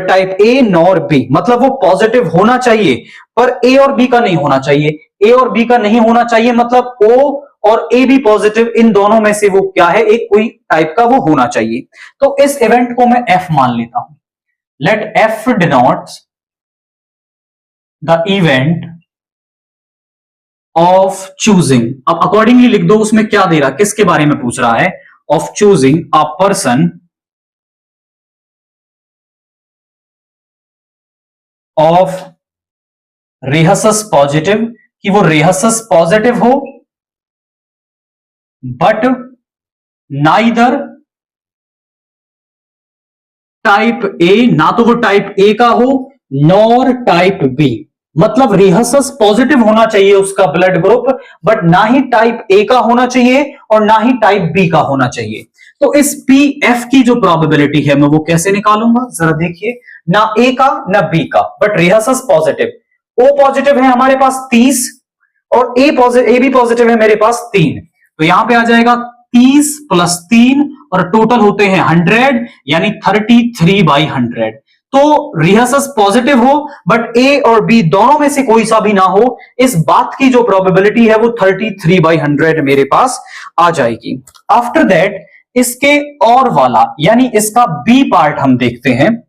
type A nor B। मतलब वो पॉजिटिव होना चाहिए पर A और B का नहीं होना चाहिए, A और B का नहीं होना चाहिए मतलब O और A भी पॉजिटिव, इन दोनों में से वो क्या है, एक कोई टाइप का वो होना चाहिए। तो इस इवेंट को मैं F मान लेता हूं, let F denotes the event of choosing. अब अकॉर्डिंगली लिख दो, उसमें क्या दे रहा, किसके बारे में पूछ रहा है, of choosing a person of rhesus positive, कि वो rhesus पॉजिटिव हो बट नाइदर टाइप ए, ना तो वो टाइप ए का हो नॉर टाइप बी, मतलब रिहर्सस पॉजिटिव होना चाहिए उसका ब्लड ग्रुप, बट ना ही टाइप ए का होना चाहिए और ना ही टाइप बी का होना चाहिए। तो इस पी एफ की जो प्रोबेबिलिटी है मैं वो कैसे निकालूंगा, जरा देखिए, ना ए का ना बी का, बट रिहर्सस पॉजिटिव। ओ पॉजिटिव है हमारे पास 30 और ए बी पॉजिटिव है मेरे पास 3, तो यहां पे आ जाएगा 30 प्लस 3 और टोटल होते हैं 100, यानी 33/100। तो रिहर्सस पॉजिटिव हो बट ए और बी दोनों में से कोई सा भी ना हो, इस बात की जो प्रोबेबिलिटी है वो 33/100 मेरे पास आ जाएगी। आफ्टर दैट इसके और वाला यानी इसका बी पार्ट हम देखते हैं।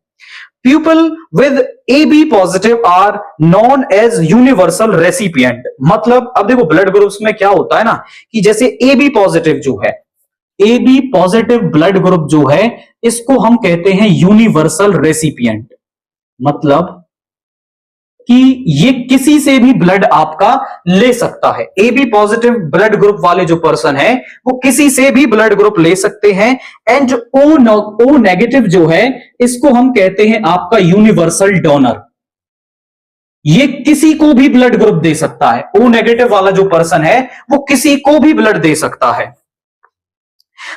People with AB positive are known as universal recipient। मतलब अब देखो ब्लड ग्रुप्स में क्या होता है ना कि जैसे AB पॉजिटिव जो है, AB पॉजिटिव ब्लड ग्रुप जो है इसको हम कहते हैं यूनिवर्सल रेसिपिएंट। मतलब कि ये किसी से भी ब्लड आपका ले सकता है। A B positive blood group वाले जो पर्सन है वो किसी से भी ब्लड ग्रुप ले सकते हैं। एंड ओ नेगेटिव जो है इसको हम कहते हैं आपका यूनिवर्सल डोनर। ये किसी को भी ब्लड ग्रुप दे सकता है। ओ नेगेटिव वाला जो पर्सन है वो किसी को भी ब्लड दे सकता है।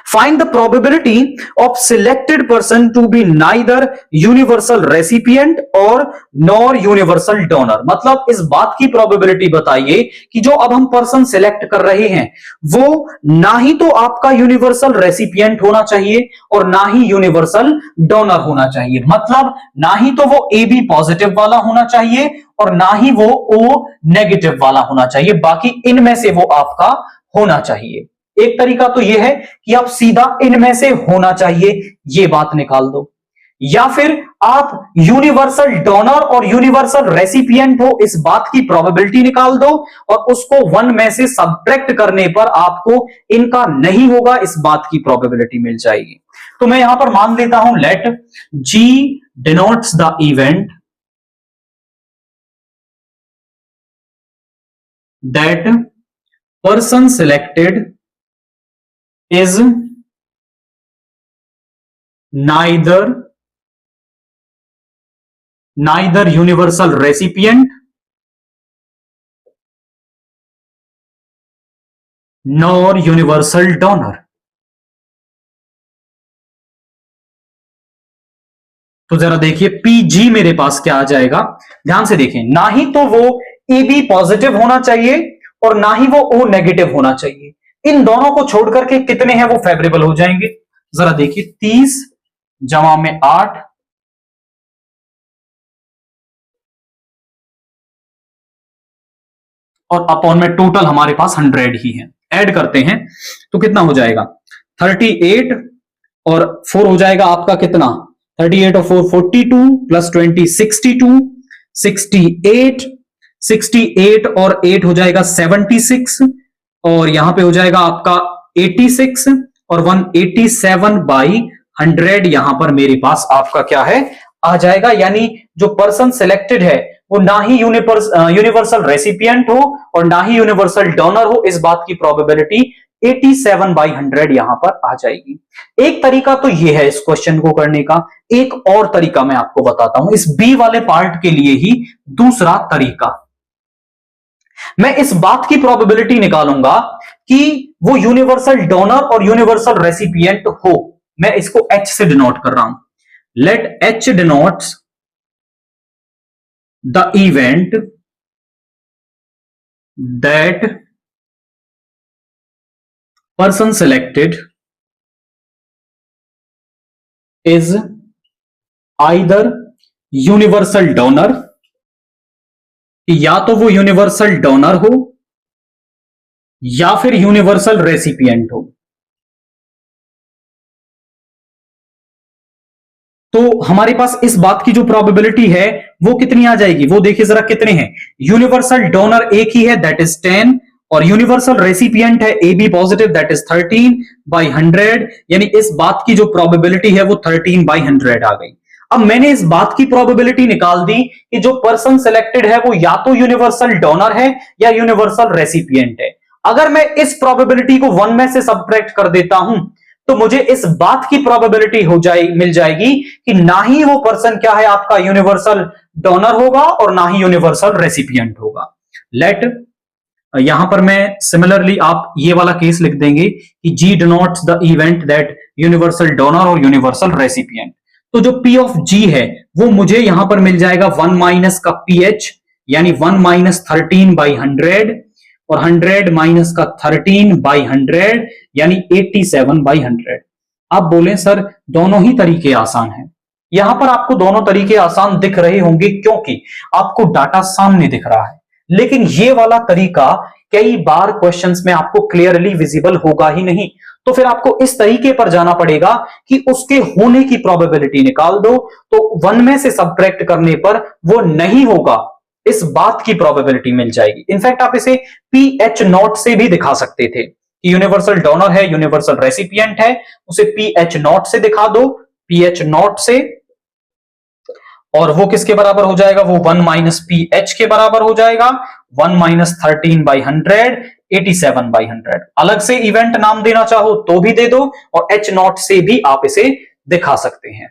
Find the probability of selected person to be neither universal recipient और nor universal donor। मतलब इस बात की probability बताइए कि जो अब हम पर्सन सिलेक्ट कर रहे हैं वो ना ही तो आपका यूनिवर्सल रेसिपिएंट होना चाहिए और ना ही यूनिवर्सल डोनर होना चाहिए। मतलब ना ही तो वो ए बी पॉजिटिव वाला होना चाहिए और ना ही वो ओ नेगेटिव वाला होना चाहिए, बाकी इनमें से वो आपका होना चाहिए। एक तरीका तो यह है कि आप सीधा इनमें से होना चाहिए ये बात निकाल दो, या फिर आप यूनिवर्सल डोनर और यूनिवर्सल रेसिपिएंट हो इस बात की प्रोबेबिलिटी निकाल दो और उसको 1 में से सब्ट्रैक्ट करने पर आपको इनका नहीं होगा इस बात की प्रोबेबिलिटी मिल जाएगी। तो मैं यहां पर मान लेता हूं let G denotes the event that person selected is neither universal recipient nor universal donor। तो जरा देखिए पीजी मेरे पास क्या आ जाएगा, ध्यान से देखें। ना ही तो वो ए बी पॉजिटिव होना चाहिए और ना ही वो ओ नेगेटिव होना चाहिए। इन दोनों को छोड़ करके कितने हैं वो फेवरेबल हो जाएंगे, जरा देखिए 30 जमा में 8 और अपॉन में टोटल हमारे पास 100 ही है। ऐड करते हैं तो कितना हो जाएगा 38 और 4 हो जाएगा आपका कितना 38 और 4 42 प्लस 20 62 68 68 और 8 हो जाएगा 76 और यहां पे हो जाएगा आपका 86 और 187/100 यहां पर मेरे पास आपका क्या है आ जाएगा। यानी जो पर्सन सिलेक्टेड है वो ना ही यूनिवर्सल रेसिपिएंट हो और ना ही यूनिवर्सल डोनर हो, इस बात की प्रोबेबिलिटी 87/100 यहां पर आ जाएगी। एक तरीका तो ये है इस क्वेश्चन को करने का। एक और तरीका मैं आपको बताता हूं इस बी वाले पार्ट के लिए ही। दूसरा तरीका, मैं इस बात की प्रोबेबिलिटी निकालूंगा कि वो यूनिवर्सल डोनर और यूनिवर्सल रेसिपिएंट हो। मैं इसको एच से डिनोट कर रहा हूं। Let H denotes the event that person selected is either universal donor, या तो वो यूनिवर्सल डोनर हो या फिर यूनिवर्सल रेसिपिएंट हो। तो हमारे पास इस बात की जो प्रोबेबिलिटी है वो कितनी आ जाएगी, वो देखिए जरा कितने हैं। यूनिवर्सल डोनर एक ही है दैट इज 10 और यूनिवर्सल रेसिपिएंट है A B positive that is 13/100, यानी इस बात की जो प्रोबेबिलिटी है वो 13/100 आ गई। अब मैंने इस बात की प्रोबेबिलिटी निकाल दी कि जो पर्सन सिलेक्टेड है वो या तो यूनिवर्सल डोनर है या यूनिवर्सल रेसिपिएंट है। अगर मैं इस प्रोबेबिलिटी को 1 में से सब्ट्रैक्ट कर देता हूं तो मुझे इस बात की प्रोबेबिलिटी मिल जाएगी कि ना ही वो पर्सन क्या है आपका यूनिवर्सल डोनर होगा और ना ही यूनिवर्सल रेसिपिएंट होगा। लेट यहां पर मैं सिमिलरली आप ये वाला केस लिख देंगे कि G denotes the event that universal donor और यूनिवर्सल रेसिपिएंट। तो जो P ऑफ G है वो मुझे यहां पर मिल जाएगा 1 माइनस का PH, यानी 1 माइनस 13/100 और 100 माइनस का 13/100 यानी 87/100। आप बोले सर दोनों ही तरीके आसान हैं। यहां पर आपको दोनों तरीके आसान दिख रहे होंगे क्योंकि आपको डाटा सामने दिख रहा है, लेकिन ये वाला तरीका कई बार क्वेश्चंस में आपको क्लियरली विजिबल होगा ही नहीं। तो फिर आपको इस तरीके पर जाना पड़ेगा कि उसके होने की प्रोबेबिलिटी निकाल दो, तो 1 में से सब्ट्रैक्ट करने पर वो नहीं होगा इस बात की प्रोबेबिलिटी मिल जाएगी। इनफैक्ट आप इसे PH नॉट से भी दिखा सकते थे कि यूनिवर्सल डोनर है, यूनिवर्सल रेसिपिएंट है, उसे PH नॉट से दिखा दो, PH नॉट से, और वो किसके बराबर हो जाएगा, वो 1 माइनस PH के बराबर हो जाएगा, 1 माइनस 13/100 87/100। अलग से इवेंट नाम देना चाहो तो भी दे दो और H नॉट से भी आप इसे दिखा सकते हैं।